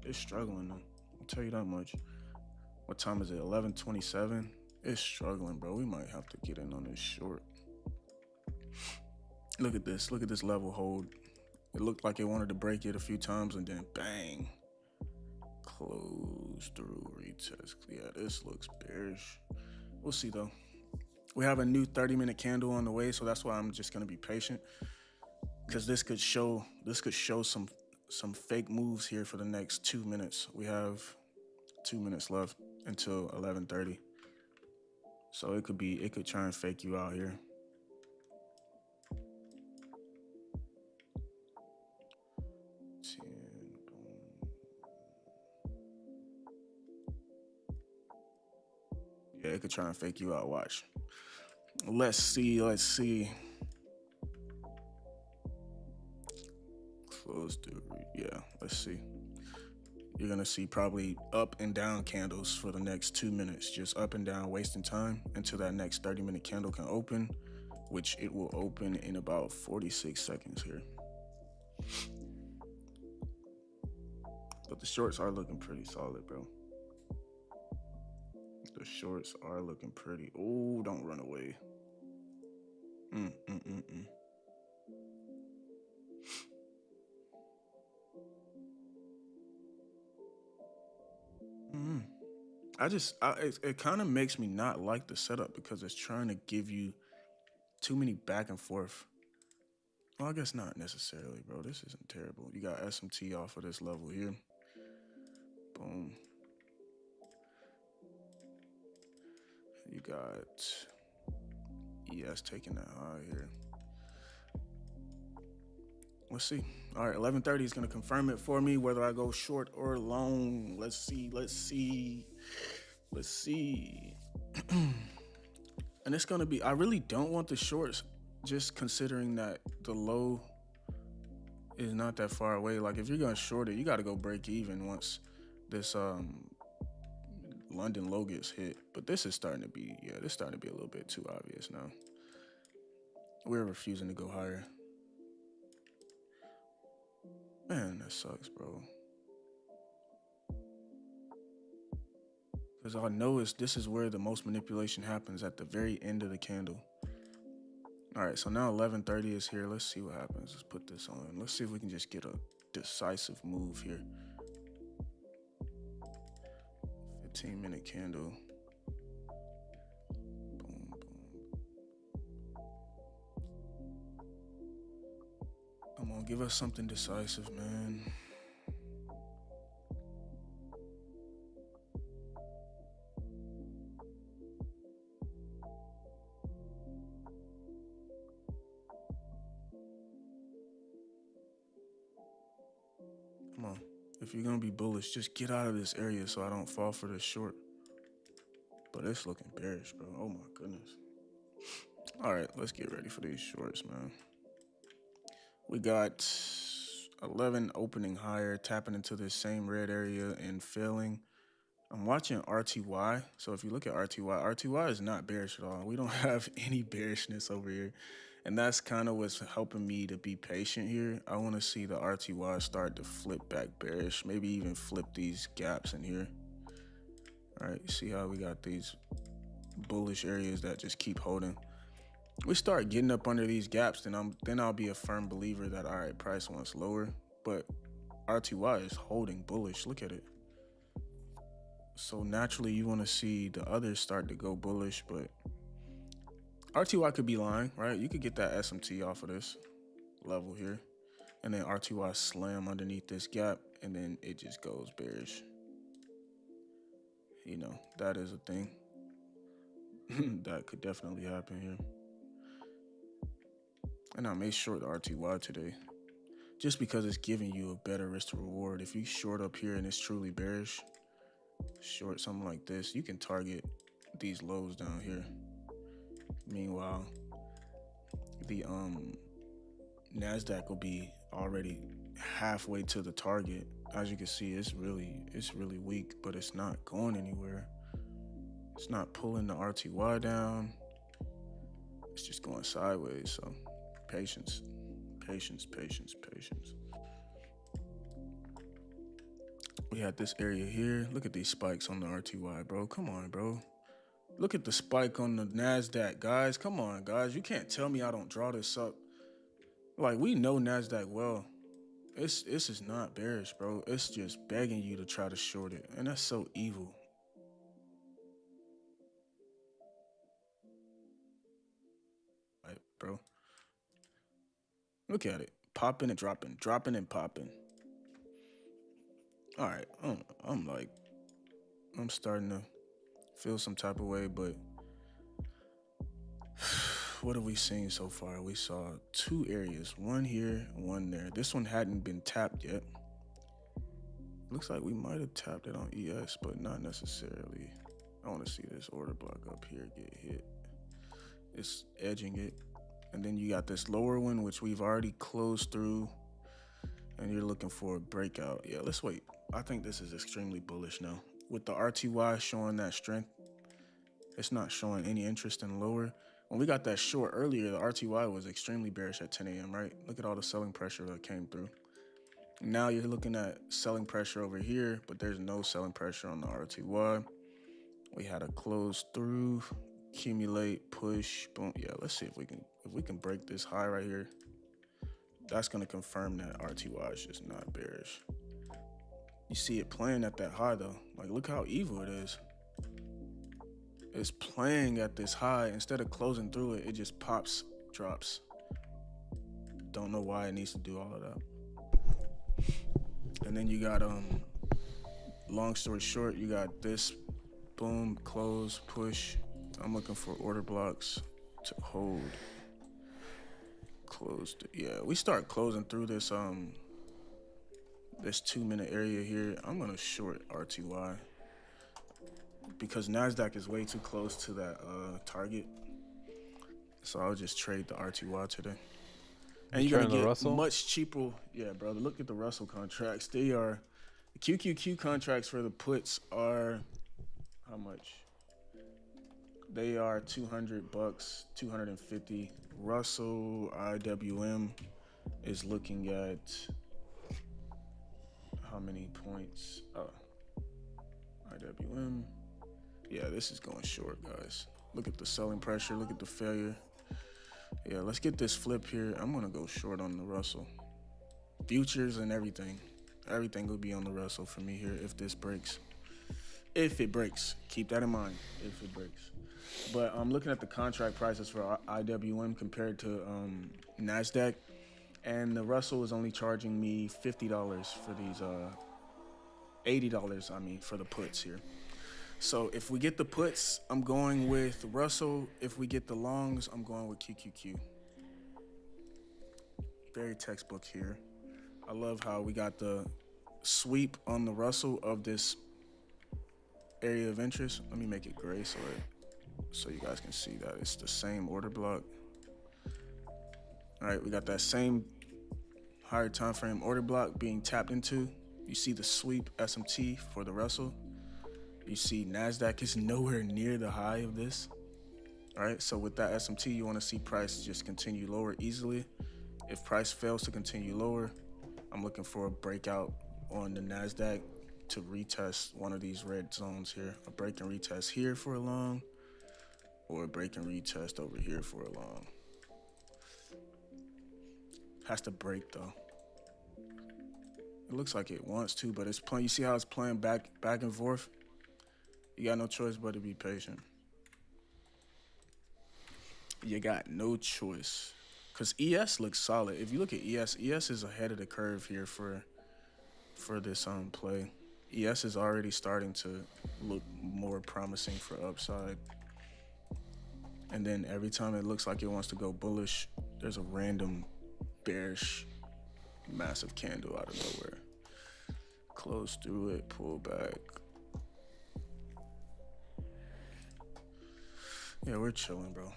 It's struggling though. I'll tell you that much. What time is it? 11:27. It's struggling, bro. We might have to get in on this short. Look at this. Look at this level hold. It looked like it wanted to break it a few times and then bang. Close through retest. Yeah, this looks bearish. We'll see though. We have a new 30-minute candle on the way, so that's why I'm just gonna be patient. Because this could show some fake moves here for the next 2 minutes. We have 2 minutes left until 11:30. So it could try and fake you out here. Yeah, it could try and fake you out. Watch. Let's see. Close to, yeah, let's see. You're gonna see probably up and down candles for the next 2 minutes, just up and down, wasting time until that next 30-minute candle can open, which it will open in about 46 seconds here. But the shorts are looking pretty solid, bro. The shorts are looking pretty. Oh, don't run away. It kind of makes me not like the setup because it's trying to give you too many back and forth. Well, I guess not necessarily, bro. This isn't terrible. You got SMT off of this level here. Boom. You got ES taking that high here. Let's see. All right, 11:30 is going to confirm it for me, whether I go short or long. Let's see. And it's going to be, I really don't want the shorts, just considering that the low is not that far away. Like if you're going to short it, you got to go break even once this London low gets hit. But this is starting to be, this is starting to be a little bit too obvious now. We're refusing to go higher. Man, that sucks, bro. Because I know this is where the most manipulation happens, at the very end of the candle. All right, so now 11:30 is here. Let's see what happens. Let's put this on. Let's see if we can just get a decisive move here. 15-minute candle. Boom, boom. Come on, give us something decisive, man. Come on. If you're going to be bullish, just get out of this area so I don't fall for this short. But it's looking bearish, bro. Oh, my goodness. All right, let's get ready for these shorts, man. We got 11 opening higher, tapping into this same red area and failing. I'm watching RTY. So if you look at RTY is not bearish at all. We don't have any bearishness over here. And that's kind of what's helping me to be patient here. I want to see the RTY start to flip back bearish, maybe even flip these gaps in here. All right, see how we got these bullish areas that just keep holding. We start getting up under these gaps, then I'll be a firm believer that, all right, price wants lower. But RTY is holding bullish. Look at it. So naturally, you want to see the others start to go bullish, but RTY could be lying, right? You could get that SMT off of this level here, and then RTY slam underneath this gap, and then it just goes bearish. You know, that is a thing. That could definitely happen here. And I may short the RTY today, just because it's giving you a better risk to reward. If you short up here and it's truly bearish, short something like this, you can target these lows down here. Meanwhile, the NASDAQ will be already halfway to the target. As you can see, it's really weak, but it's not going anywhere. It's not pulling the RTY down. It's just going sideways. So patience. We had this area here. Look at these spikes on the RTY, bro. Come on, bro. Look at the spike on the NASDAQ, guys. Come on, guys. You can't tell me I don't draw this up. Like, we know NASDAQ well. This is not bearish, bro. It's just begging you to try to short it. And that's so evil. Right, bro. Look at it. Popping and dropping. Dropping and popping. All right. I'm starting to feel some type of way, but what have we seen so far? We saw two areas, one here, one there. This one hadn't been tapped yet. Looks like we might have tapped it on ES, but not necessarily. I want to see this order block up here get hit. It's edging it. And then you got this lower one, which we've already closed through, and you're looking for a breakout. Yeah, let's wait. I think this is extremely bullish now. With the RTY showing that strength, it's not showing any interest in lower. When we got that short earlier, the RTY was extremely bearish at 10 a.m., right? Look at all the selling pressure that came through. Now you're looking at selling pressure over here, but there's no selling pressure on the RTY. We had a close through, accumulate, push, boom. Yeah, let's see if we can break this high right here. That's gonna confirm that RTY is just not bearish. You see it playing at that high though. Like, look how evil it is. It's playing at this high. Instead of closing through it, it just pops, drops. Don't know why it needs to do all of that. And then you got, long story short, you got this, boom, close, push. I'm looking for order blocks to hold. Closed. Yeah, we start closing through this, this 2-minute area here. I'm gonna short RTY because NASDAQ is way too close to that target. So I'll just trade the RTY today. And you're gonna get much cheaper. Yeah, brother. Look at the Russell contracts. They are, the QQQ contracts for the puts are how much? They are $200, $250. Russell IWM is looking at how many points? IWM. Yeah, this is going short, guys. Look at the selling pressure. Look at the failure. Yeah, let's get this flip here. I'm gonna go short on the Russell. Futures and everything. Everything will be on the Russell for me here if this breaks. If it breaks. Keep that in mind. If it breaks. But I'm looking at the contract prices for IWM compared to NASDAQ. And the Russell is only charging me $50 for these, $80, I mean, for the puts here. So if we get the puts, I'm going with Russell. If we get the longs, I'm going with QQQ. Very textbook here. I love how we got the sweep on the Russell of this area of interest. Let me make it gray so you guys can see that it's the same order block. All right, we got that same higher time frame order block being tapped into. You see the sweep SMT for the Russell. You see NASDAQ is nowhere near the high of this. All right, so with that SMT, you want to see price just continue lower easily. If price fails to continue lower, I'm looking for a breakout on the NASDAQ to retest one of these red zones here. A break and retest here for a long, or a break and retest over here for a long. Has to break though. It looks like it wants to, but it's playing. You see how it's playing back and forth? You got no choice but to be patient. You got no choice. Because ES looks solid. If you look at ES is ahead of the curve here for this play. ES is already starting to look more promising for upside. And then every time it looks like it wants to go bullish, there's a random bearish massive candle out of nowhere. Close through it, pull back. Yeah, we're chilling, bro.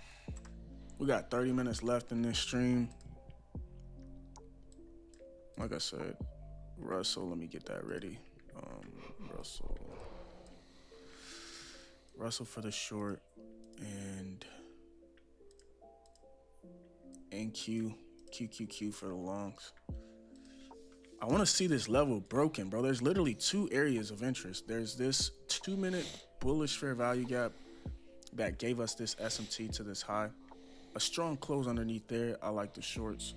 We got 30 minutes left in this stream. Like I said, Russell, let me get that ready. Russell for the short and QQQ for the longs. I want to see this level broken, bro. There's literally two areas of interest. There's this 2-minute bullish fair value gap that gave us this SMT to this high. A strong close underneath there. I like the shorts.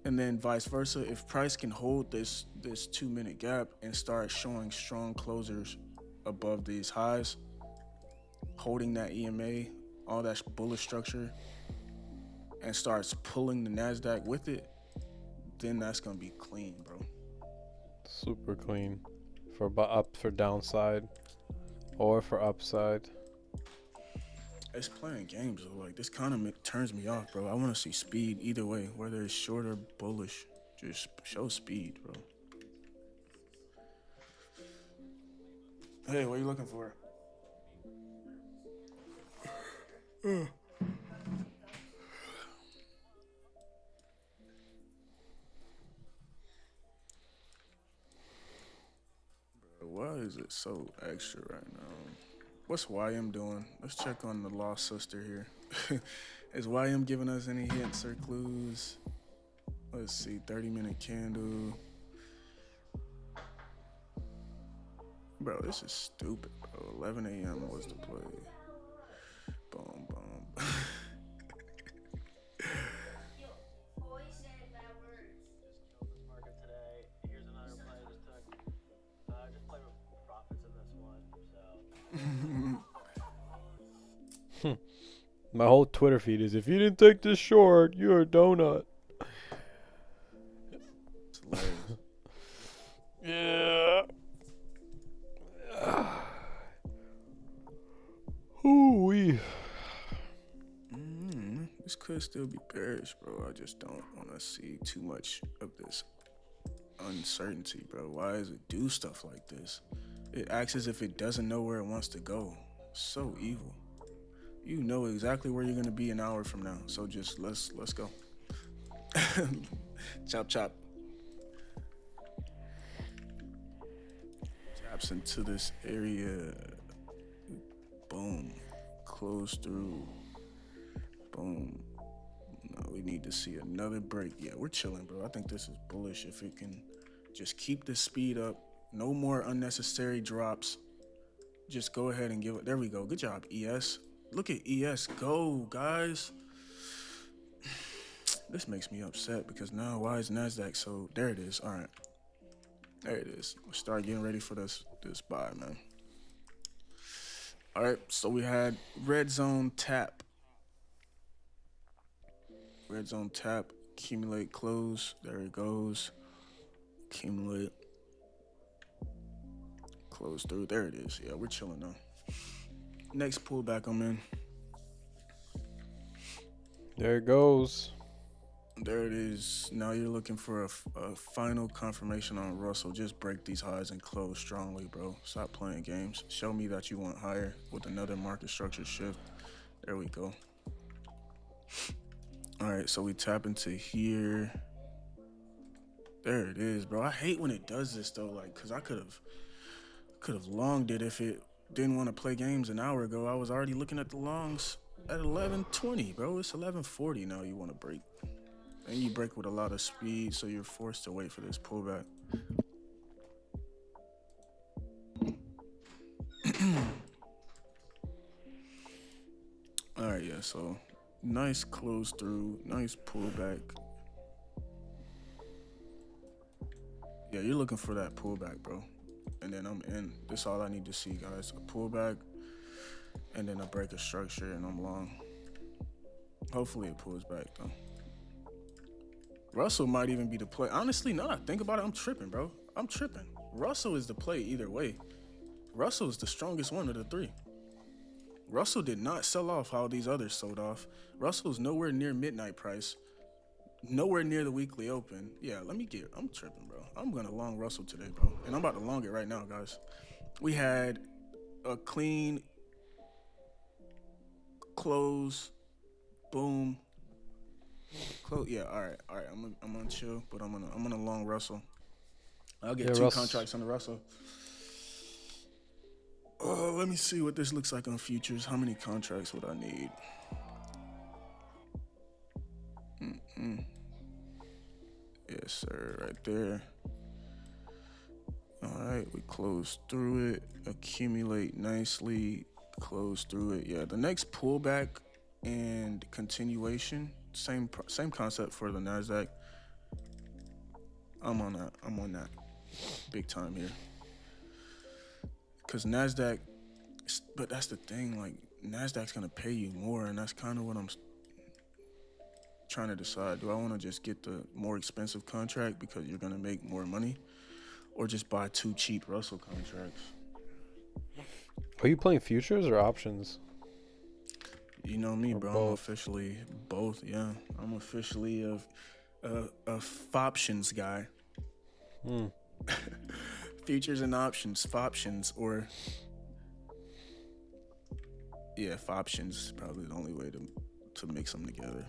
And then vice versa, if price can hold this 2-minute gap and start showing strong closers above these highs, holding that EMA, all that bullish structure, and starts pulling the NASDAQ with it, then that's gonna be clean, bro. Super clean for downside or for upside. It's playing games though. Like, this kind of turns me off, bro. I want to see speed either way, whether it's short or bullish. Just show speed, bro. Hey, what are you looking for? Bro, why is it so extra right now? What's YM doing? Let's check on the lost sister here. Is YM giving us any hints or clues? Let's see, 30-minute candle. Bro, this is stupid, bro. 11 a.m. was the play. Boom, boom. My whole Twitter feed is, if you didn't take this short, you're a donut. Yeah. Ooh-wee. This could still be bearish, bro. I just don't want to see too much of this uncertainty, bro. Why does it do stuff like this? It acts as if it doesn't know where it wants to go. So evil. You know exactly where you're gonna be an hour from now. So just let's go. Chop chop. Taps into this area. Boom. Close through. Boom. No, we need to see another break. Yeah, we're chilling, bro. I think this is bullish if it can just keep the speed up. No more unnecessary drops. Just go ahead and give it. There we go. Good job, ES. Look at ES go, guys. This makes me upset because now why is NASDAQ so... There it is. All right. There it is. Let's start getting ready for this buy, man. All right. So we had red zone tap. Red zone tap. Accumulate close. There it goes. Accumulate. Close through. There it is. Yeah, we're chilling now. Next pullback I'm in. There it goes. There it is. Now you're looking for a final confirmation on Russell. Just break these highs and close strongly, bro. Stop playing games. Show me that you want higher with another market structure shift. There we go. All right, so we tap into here. There it is, bro. I hate when it does this though, like, cause I could have longed it if it didn't want to play games an hour ago. I was already looking at the longs at 11:20, bro. It's 11:40 now. You want to break, and you break with a lot of speed, so you're forced to wait for this pullback. All right, yeah. So nice close through, nice pullback. Yeah, you're looking for that pullback, bro. and then I'm in. This is all I need to see, guys. A pullback, and then a break of structure, and I'm long. Hopefully it pulls back, though. Russell might even be the play. Honestly, now I think about it, I'm tripping, bro. I'm tripping. Russell is the play either way. Russell is the strongest one of the three. Russell did not sell off how these others sold off. Russell's nowhere near midnight price. Nowhere near the weekly open. Yeah, I'm tripping, bro. I'm gonna long Russell today, bro. And I'm about to long it right now, guys. We had a clean close, boom. Close. Yeah, all right. I'm gonna chill, but I'm gonna long Russell. I'll get two contracts on the Russell. Let me see what this looks like on futures. How many contracts would I need? Yes, sir. Right there. All right, we close through it. Accumulate nicely. Close through it. Yeah, the next pullback and continuation. Same concept for the Nasdaq. I'm on that. Big time here. Because Nasdaq, but that's the thing, like, Nasdaq's going to pay you more, and that's kind of what I'm trying to decide. Do I want to just get the more expensive contract because you're going to make more money, or just buy 2 cheap Russell contracts? Are you playing futures or options? You know me, bro. I'm officially both, yeah. I'm officially a Foptions guy. Futures and options, Foptions, or Foptions, probably the only way to mix them together.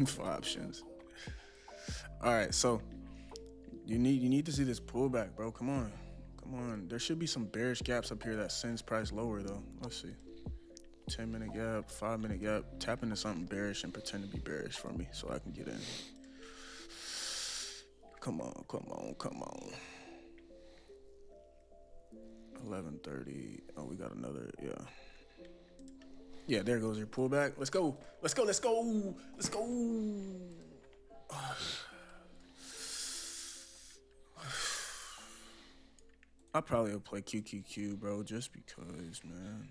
Foptions. All right, so you need to see this pullback, bro. Come on. There should be some bearish gaps up here that sends price lower, though. Let's see. 10-minute gap, 5-minute gap. Tap into something bearish and pretend to be bearish for me so I can get in. Come on. 11:30. Oh, we got another. Yeah, there goes your pullback. Let's go. I probably will play QQQ, bro, just because, man.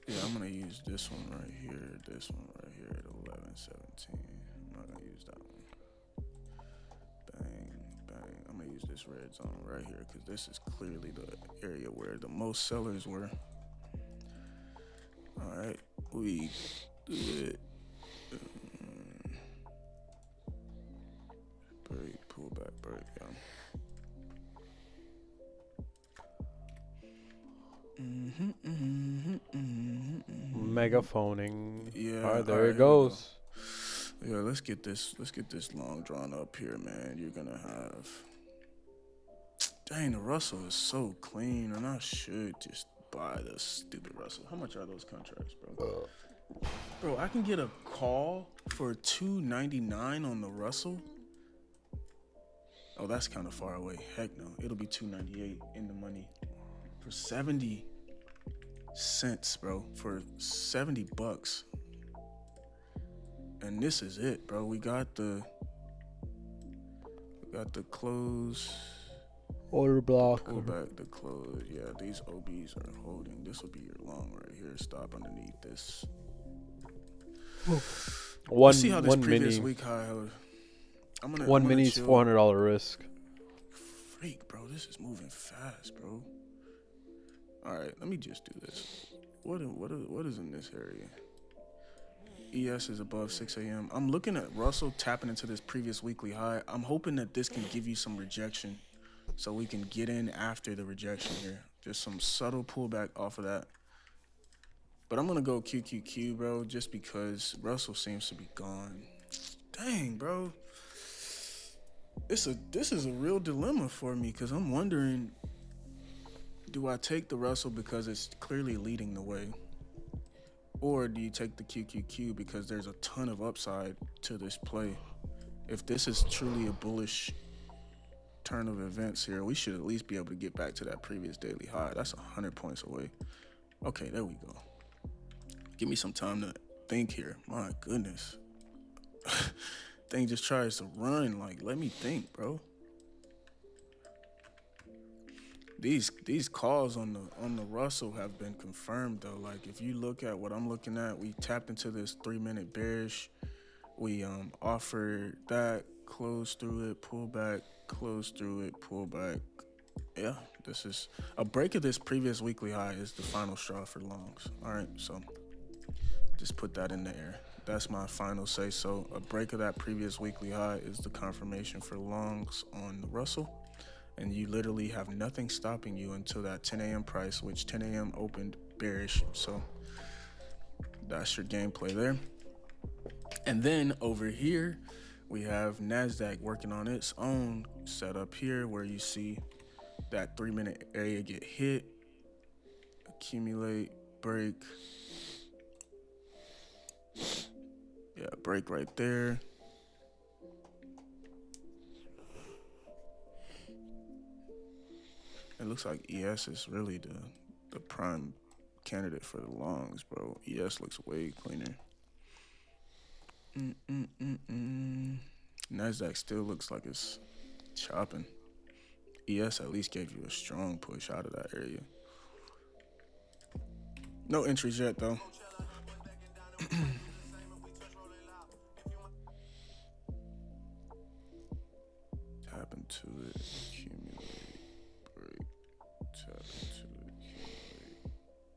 Yeah, I'm gonna use this one right here at 11:17. I'm not gonna use that one. Bang. I'm gonna use this red zone right here because this is clearly the area where the most sellers were. All right, we do it. Break, pull back, break, yeah. Megaphoning. Yeah. All right, there it goes. Yeah, let's get this long drawn up here, man. You're gonna have. Dang, the Russell is so clean, and I should just buy the stupid Russell. How much are those contracts, bro? Bro, I can get a call for $2.99 on the Russell. Oh, that's kind of far away. Heck no, it'll be $2.98 in the money for 70 cents, bro. For $70. And this is it, bro. We got the close. Order block. Pull back the close. Yeah, these OBs are holding. This will be your long right here. Stop underneath this. Let's see how this previous week high held. One mini's $400 risk. Freak, bro. This is moving fast, bro. All right, let me just do this. What is in this area? ES is above 6 a.m. I'm looking at Russell tapping into this previous weekly high. I'm hoping that this can give you some rejection so we can get in after the rejection here. Just some subtle pullback off of that. But I'm going to go QQQ, bro, just because Russell seems to be gone. Dang, bro. This is a real dilemma for me because I'm wondering, do I take the Russell because it's clearly leading the way? Or do you take the QQQ because there's a ton of upside to this play? If this is truly a bullish turn of events here, we should at least be able to get back to that previous daily high. That's 100 points away. Okay, there we go. Give me some time to think here. My goodness. Thing just tries to run. Like, let me think, bro. These calls on the Russell have been confirmed though. Like if you look at what I'm looking at, we tapped into this 3-minute bearish. We offered that, close through it, pull back, close through it, pull back. Yeah, this is a break of this previous weekly high is the final straw for longs. All right, so just put that in the air. That's my final say. So a break of that previous weekly high is the confirmation for longs on the Russell. And you literally have nothing stopping you until that 10 a.m. price, which 10 a.m. opened bearish. So that's your gameplay there. And then over here, we have NASDAQ working on its own setup here where you see that 3-minute area get hit, accumulate, break. Yeah, break right there. It looks like ES is really the prime candidate for the longs, bro. ES looks way cleaner. NASDAQ still looks like it's chopping. ES at least gave you a strong push out of that area. No entries yet, though. Tap into it, accumulate, break. Tap into it, accumulate,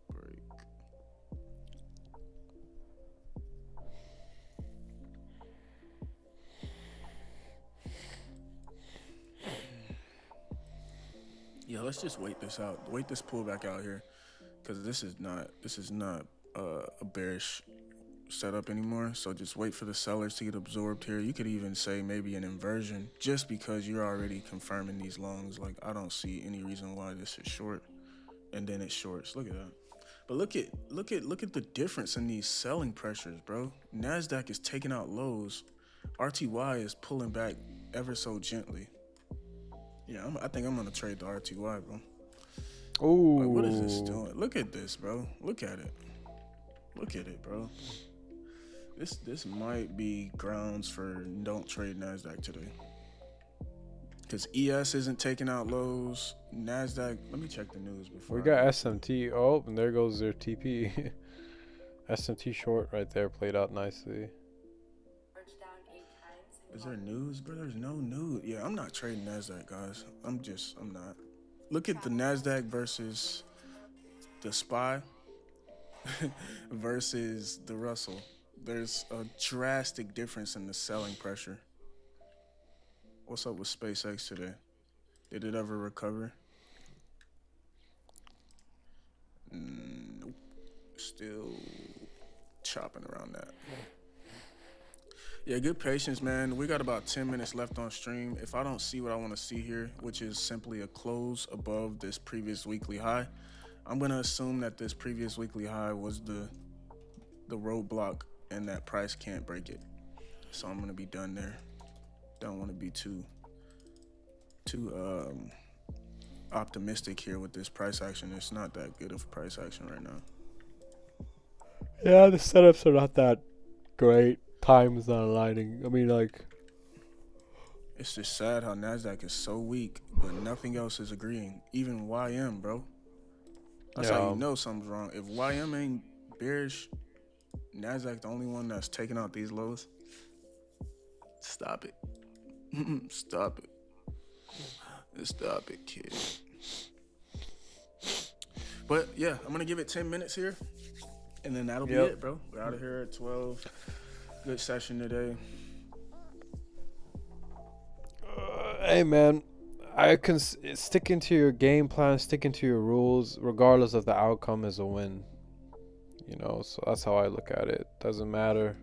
break. Yeah, let's just wait this out. Wait this pullback out here, because this is not a bearish setup anymore. So just wait for the sellers to get absorbed here. You could even say maybe an inversion, just because you're already confirming these longs. Like I don't see any reason why this is short, and then it shorts. Look at that. But look at the difference in these selling pressures, bro. NASDAQ is taking out lows. RTY is pulling back ever so gently. Yeah, I think I'm gonna trade the RTY, bro. Ooh. Like, what is this doing? Look at this, bro. Look at it. Look at it, bro. This might be grounds for don't trade NASDAQ today. Because ES isn't taking out lows. NASDAQ, let me check the news before. We got SMT. Oh, and there goes their TP. SMT short right there played out nicely. Is there news, bro? There's no news. Yeah, I'm not trading NASDAQ, guys. I'm not. Look at the NASDAQ versus the SPY versus the Russell. There's a drastic difference in the selling pressure. What's up with SpaceX today? Did it ever recover? Nope. Still chopping around that. Yeah, good patience, man. We got about 10 minutes left on stream. If I don't see what I want to see here, which is simply a close above this previous weekly high, I'm going to assume that this previous weekly high was the roadblock and that price can't break it. So I'm going to be done there. Don't want to be too optimistic here with this price action. It's not that good of price action right now. Yeah, the setups are not that great. Time is not aligning. I mean, like, it's just sad how NASDAQ is so weak, but nothing else is agreeing. Even YM, bro. That's how you know something's wrong. If YM ain't bearish, NASDAQ the only one that's taking out these lows. Stop it. Stop it. Stop it, kid. But yeah, I'm gonna give it 10 minutes here, and then that'll be it, bro. We're out of here at 12. Good session today. Hey man, sticking to your game plan, sticking to your rules, regardless of the outcome, is a win. You know, so that's how I look at it. Doesn't matter.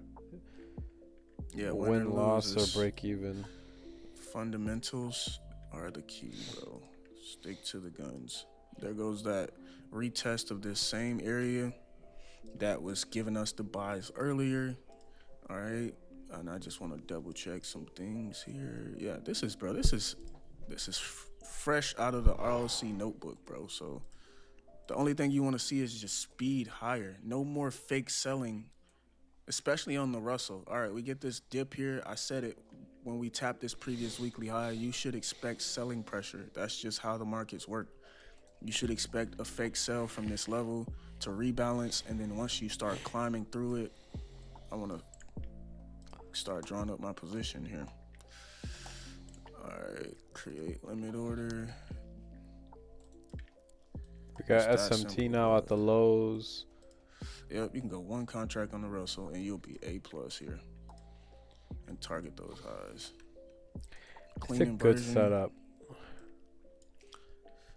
Yeah, win, loss, or break even. Fundamentals are the key, bro. Stick to the guns. There goes that retest of this same area that was giving us the buys earlier. All right, and I just want to double check some things here. Yeah, this is fresh out of the ROC notebook, bro. So the only thing you want to see is just speed higher. No more fake selling especially on the Russell. All right, we get this dip here. I said it when we tapped this previous weekly high. You should expect selling pressure. That's just how the markets work. You should expect a fake sell from this level to rebalance, and then once you start climbing through it, I want to start drawing up my position here. All right, create limit order. We got It's that SMT simple, now bro. at the lows. Yep, you can go one contract on the Russell, and you'll be A plus here, and target those highs. It's Clean a good inversion. setup.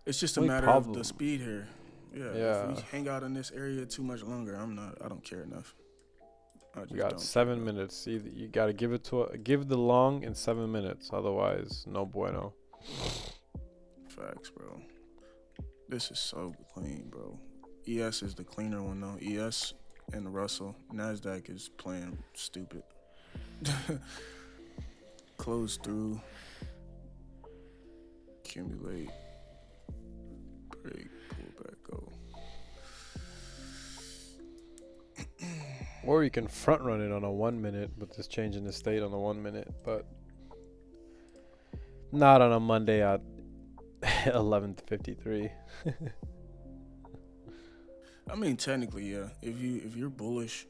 It's just a Only matter of problem- the speed here. Yeah, Yeah. if we hang out in this area too much longer, I don't care enough. I just We got don't 7 care. minutes. Either you gotta give the long in 7 minutes. Otherwise, no bueno. Facts, bro. This is so clean, bro. ES is the cleaner one though. ES and the Russell. Nasdaq is playing stupid. Close through. Accumulate. Break. Pull back. Go. Or you can front run it on a 1 minute, but just changing the state on the 1 minute. But not on a Monday at 11:53. I mean, technically, yeah. If you're bullish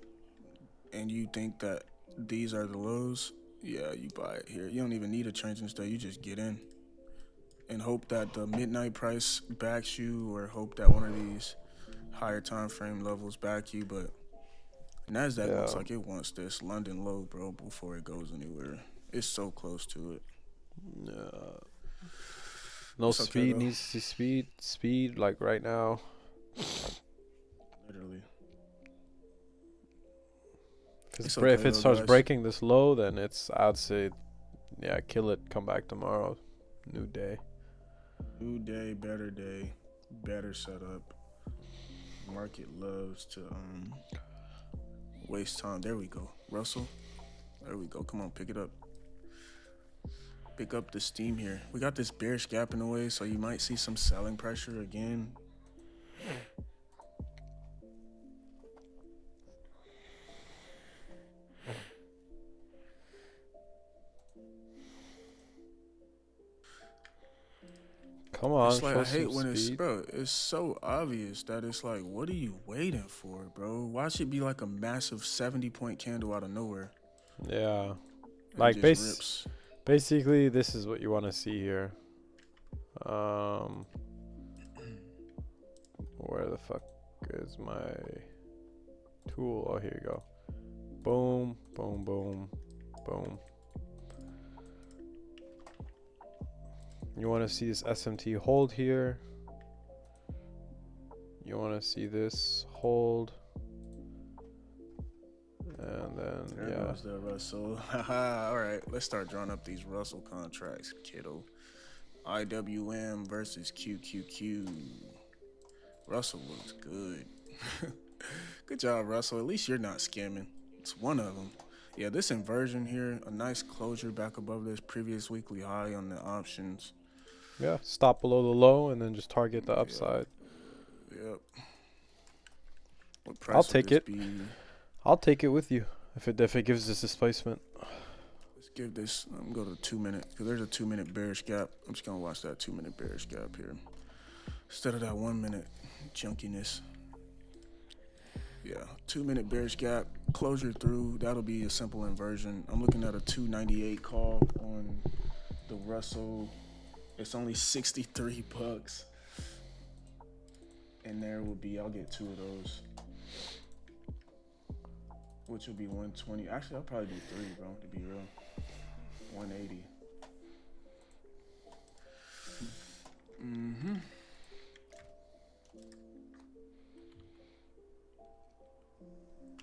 and you think that these are the lows, yeah, you buy it here. You don't even need a changing state. You just get in and hope that the midnight price backs you, or hope that one of these higher time frame levels back you. But Nasdaq looks Yeah. like it wants this London low, bro, before it goes anywhere. It's so close to it. No It's okay, speed, though. needs to see speed like right now. Literally. If It's if okay it though, starts guys. breaking this low, then I'd say, yeah, kill it. Come back tomorrow. New day. New day, better setup. Market loves to waste time. There we go. Russell. There we go. Come on, pick it up. Pick up the steam here. We got this bearish gap in the way, so you might see some selling pressure again. Come on, It's like show I hate some when it's speed. bro. It's so obvious that it's like, what are you waiting for, bro? Why should it be like a massive 70-point candle out of nowhere? Yeah. And Like just rips. basically, this is what you want to see here. Where the fuck is my tool? Oh, here you go. Boom, boom, boom, boom. You want to see this SMT hold here. You want to see this hold. And then, There yeah. goes the Russell. Haha. All right, let's start drawing up these Russell contracts, kiddo. IWM versus QQQ. Russell looks good. Good job, Russell. At least you're not scamming. It's one of them. Yeah, this inversion here, a nice closure back above this previous weekly high on the options. Yeah, stop below the low and then just target the upside. Yep. What price I'll would take this it. be? I'll take it with you if it gives us displacement. Let's give this. I'm gonna go to 2 minute because there's a 2 minute bearish gap. I'm just gonna watch that 2 minute bearish gap here instead of that 1 minute junkiness. Yeah, 2 minute bearish gap, closure through. That'll be a simple inversion. I'm looking at a 298 call on the Russell. It's only 63 bucks. And there will be, I'll get 2 of those, which will be 120. Actually, I'll probably do 3, bro, to be real. 180. Mm-hmm.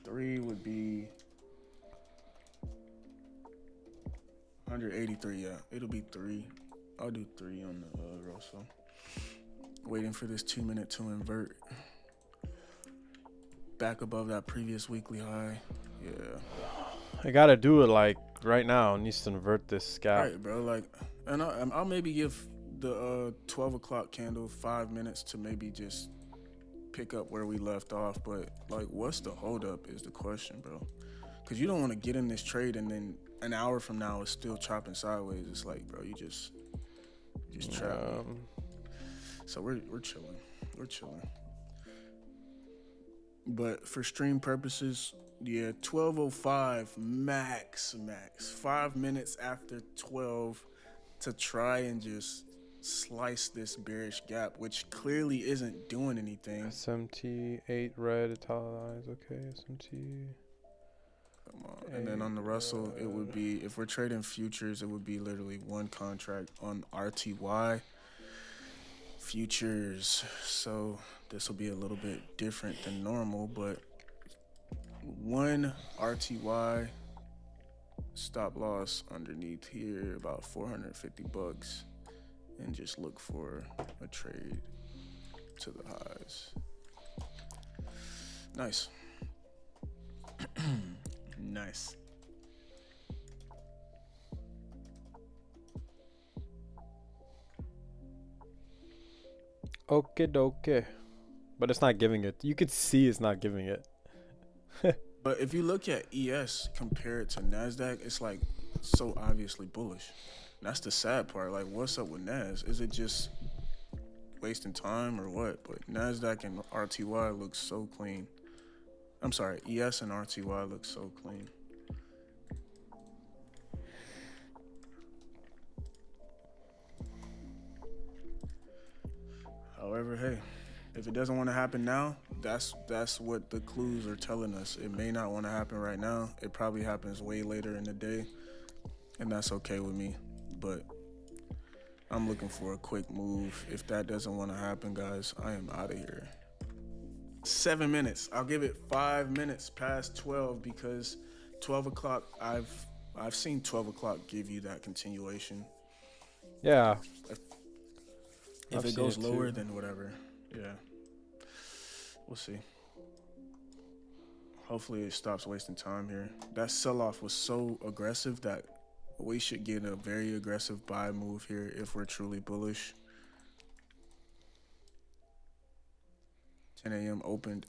Three would be 183. Yeah, it'll be 3. I'll do 3 on the Russell. Waiting for this 2 minute to invert back above that previous weekly high. Yeah. I gotta do it like right now. It needs to invert this gap. Right, bro. Like, and I'll maybe give the 12 o'clock candle 5 minutes to maybe just pick up where we left off. But like, what's the holdup is the question, bro. Because you don't want to get in this trade and then an hour from now it's still chopping sideways. It's like, bro, you just trap me. So we're chilling. We're chilling. But for stream purposes, yeah, 12:05 max. 5 minutes after 12 to try and just slice this bearish gap, which clearly isn't doing anything. SMT 8 red italicized. Okay, SMT. Come on. And then on the Russell, it would be, if we're trading futures, it would be literally one contract on RTY futures. So this will be a little bit different than normal, but one RTY stop loss underneath here, about $450, and just look for a trade to the highs. Nice. Nice. Okay. But it's not giving it. You could see it's not giving it. But if you look at ES compared to NASDAQ, it's like so obviously bullish. That's the sad part. Like, what's up with NAS? Is it just wasting time or what? But NASDAQ and RTY looks so clean. I'm sorry, ES and RTY look so clean. However, hey, if it doesn't want to happen now, that's what the clues are telling us. It may not want to happen right now. It probably happens way later in the day, and that's okay with me. But I'm looking for a quick move. If that doesn't want to happen, guys, I am out of here. 7 minutes. I'll give it 5 minutes past 12 because 12 o'clock, I've seen 12 o'clock give you that continuation. Yeah. If it goes lower, then whatever. Yeah. We'll see. Hopefully it stops wasting time here. That sell-off was so aggressive that we should get a very aggressive buy move here if we're truly bullish. 10 a.m. opened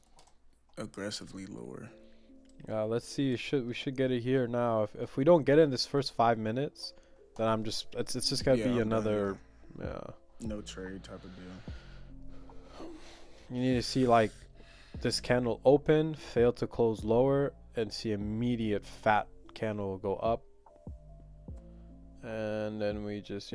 aggressively lower. Let's see. We should get it here now. If we don't get it in this first 5 minutes, then it's just gotta be another no trade type of deal. You need to see like this candle open, fail to close lower, and see immediate fat candle go up, and then we just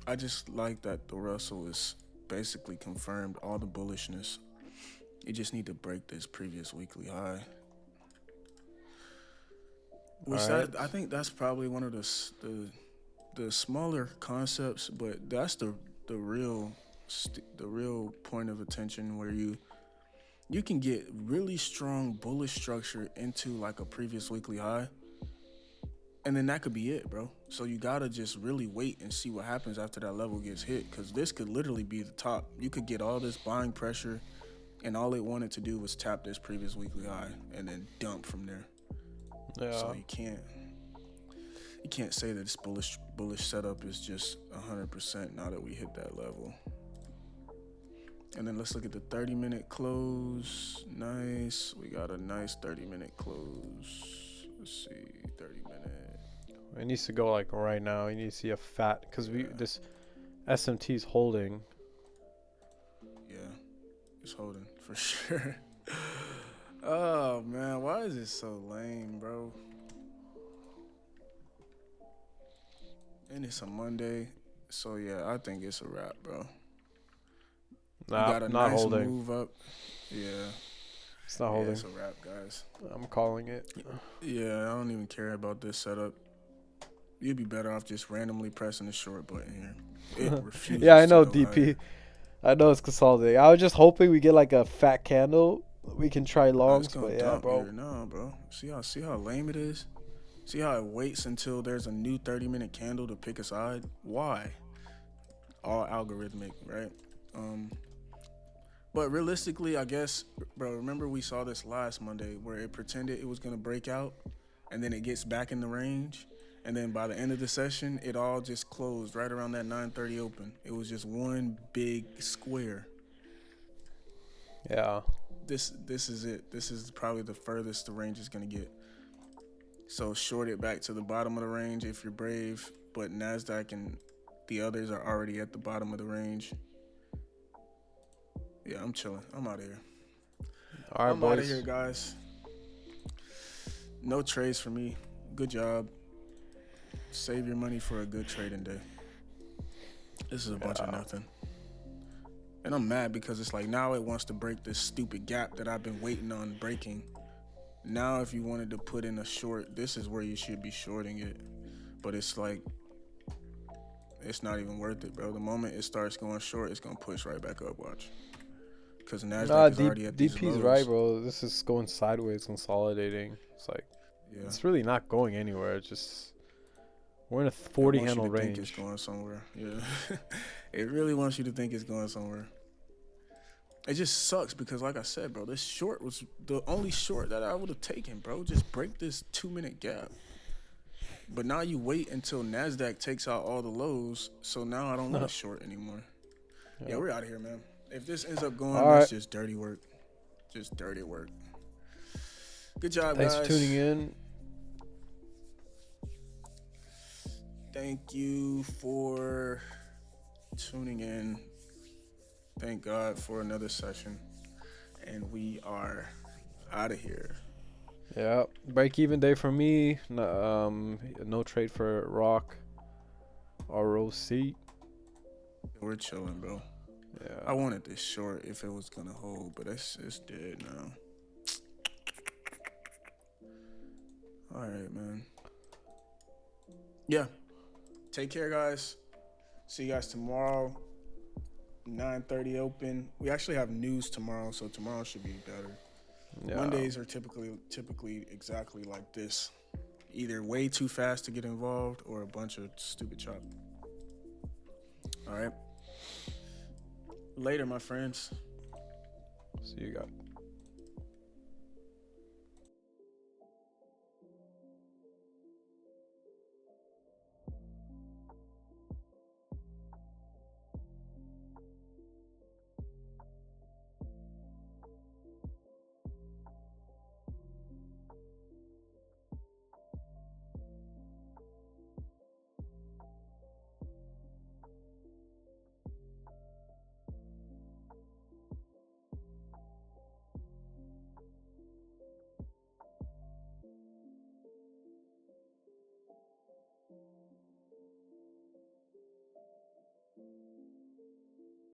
I just like that the Russell is basically confirmed all the bullishness. You just need to break this previous weekly high. I think that's probably one of the smaller concepts, but that's the real point of attention where you can get really strong bullish structure into like a previous weekly high, and then that could be it, bro. So you gotta just really wait and see what happens after that level gets hit, because this could literally be the top. You could get all this buying pressure, and all it wanted to do was tap this previous weekly high and then dump from there. Yeah. So you can't say that this bullish setup is just 100% now that we hit that level. And then let's look at the 30-minute close. Nice. We got a nice 30-minute close. Let's see, 30-minute. It needs to go like right now. You need to see a fat, because this SMT is holding. Yeah, it's holding for sure. Oh man, why is it so lame, bro? And it's a Monday, so yeah, I think it's a wrap, bro. Nah, got a not nice holding. move up. Yeah, it's not holding. It's a wrap, guys. I'm calling it. Yeah, I don't even care about this setup. You'd be better off just randomly pressing the short button here. It refuses. Yeah, I know, to go DP. higher. I know it's consolidating. I was just hoping we get like a fat candle. We can try longs, but yeah, bro. Here. No, bro. See how lame it is? See how it waits until there's a new 30-minute candle to pick a side? Why? All algorithmic, right? But realistically, I guess, bro, remember we saw this last Monday where it pretended it was going to break out, and then it gets back in the range, and then by the end of the session, it all just closed right around that 9:30 open. It was just one big square. Yeah. This is it. This is probably the furthest the range is gonna get. So short it back to the bottom of the range if you're brave, but NASDAQ and the others are already at the bottom of the range. Yeah, I'm chilling. I'm out of here. All right, I'm out of boys. here, guys. No trades for me. Good job. Save your money for a good trading day. This is a bunch of nothing. And I'm mad because it's like now it wants to break this stupid gap that I've been waiting on breaking. Now if you wanted to put in a short, this is where you should be shorting it. But it's like, it's not even worth it, bro. The moment it starts going short, it's going to push right back up, watch. Because NASDAQ is already at these DP's lows. right, bro. This is going sideways, consolidating. It's like, Yeah. it's really not going anywhere. It's just, we're in a 40 handle Think range. it's going somewhere. Yeah. It really wants you to think it's going somewhere. It just sucks because, like I said, bro, this short was the only short that I would have taken, bro. Just break this 2-minute gap. But now you wait until NASDAQ takes out all the lows, so now I don't want to short anymore. Yeah, we're out of here, man. If this ends up going, that's just dirty work. Just dirty work. Good job, Thanks guys. for tuning in. Thank you for tuning in. Thank God for another session. And we are out of here. Yeah, break even day for me. No trade for Rock. ROC. We're chilling, bro. Yeah. I wanted this short if it was gonna hold, but it's dead now. All right, man. Yeah. Take care, guys. See you guys tomorrow. 9:30 open. We actually have news tomorrow, so tomorrow should be better. Yeah. Mondays are typically exactly like this. Either way too fast to get involved or a bunch of stupid chop. All right. Later, my friends. See you guys.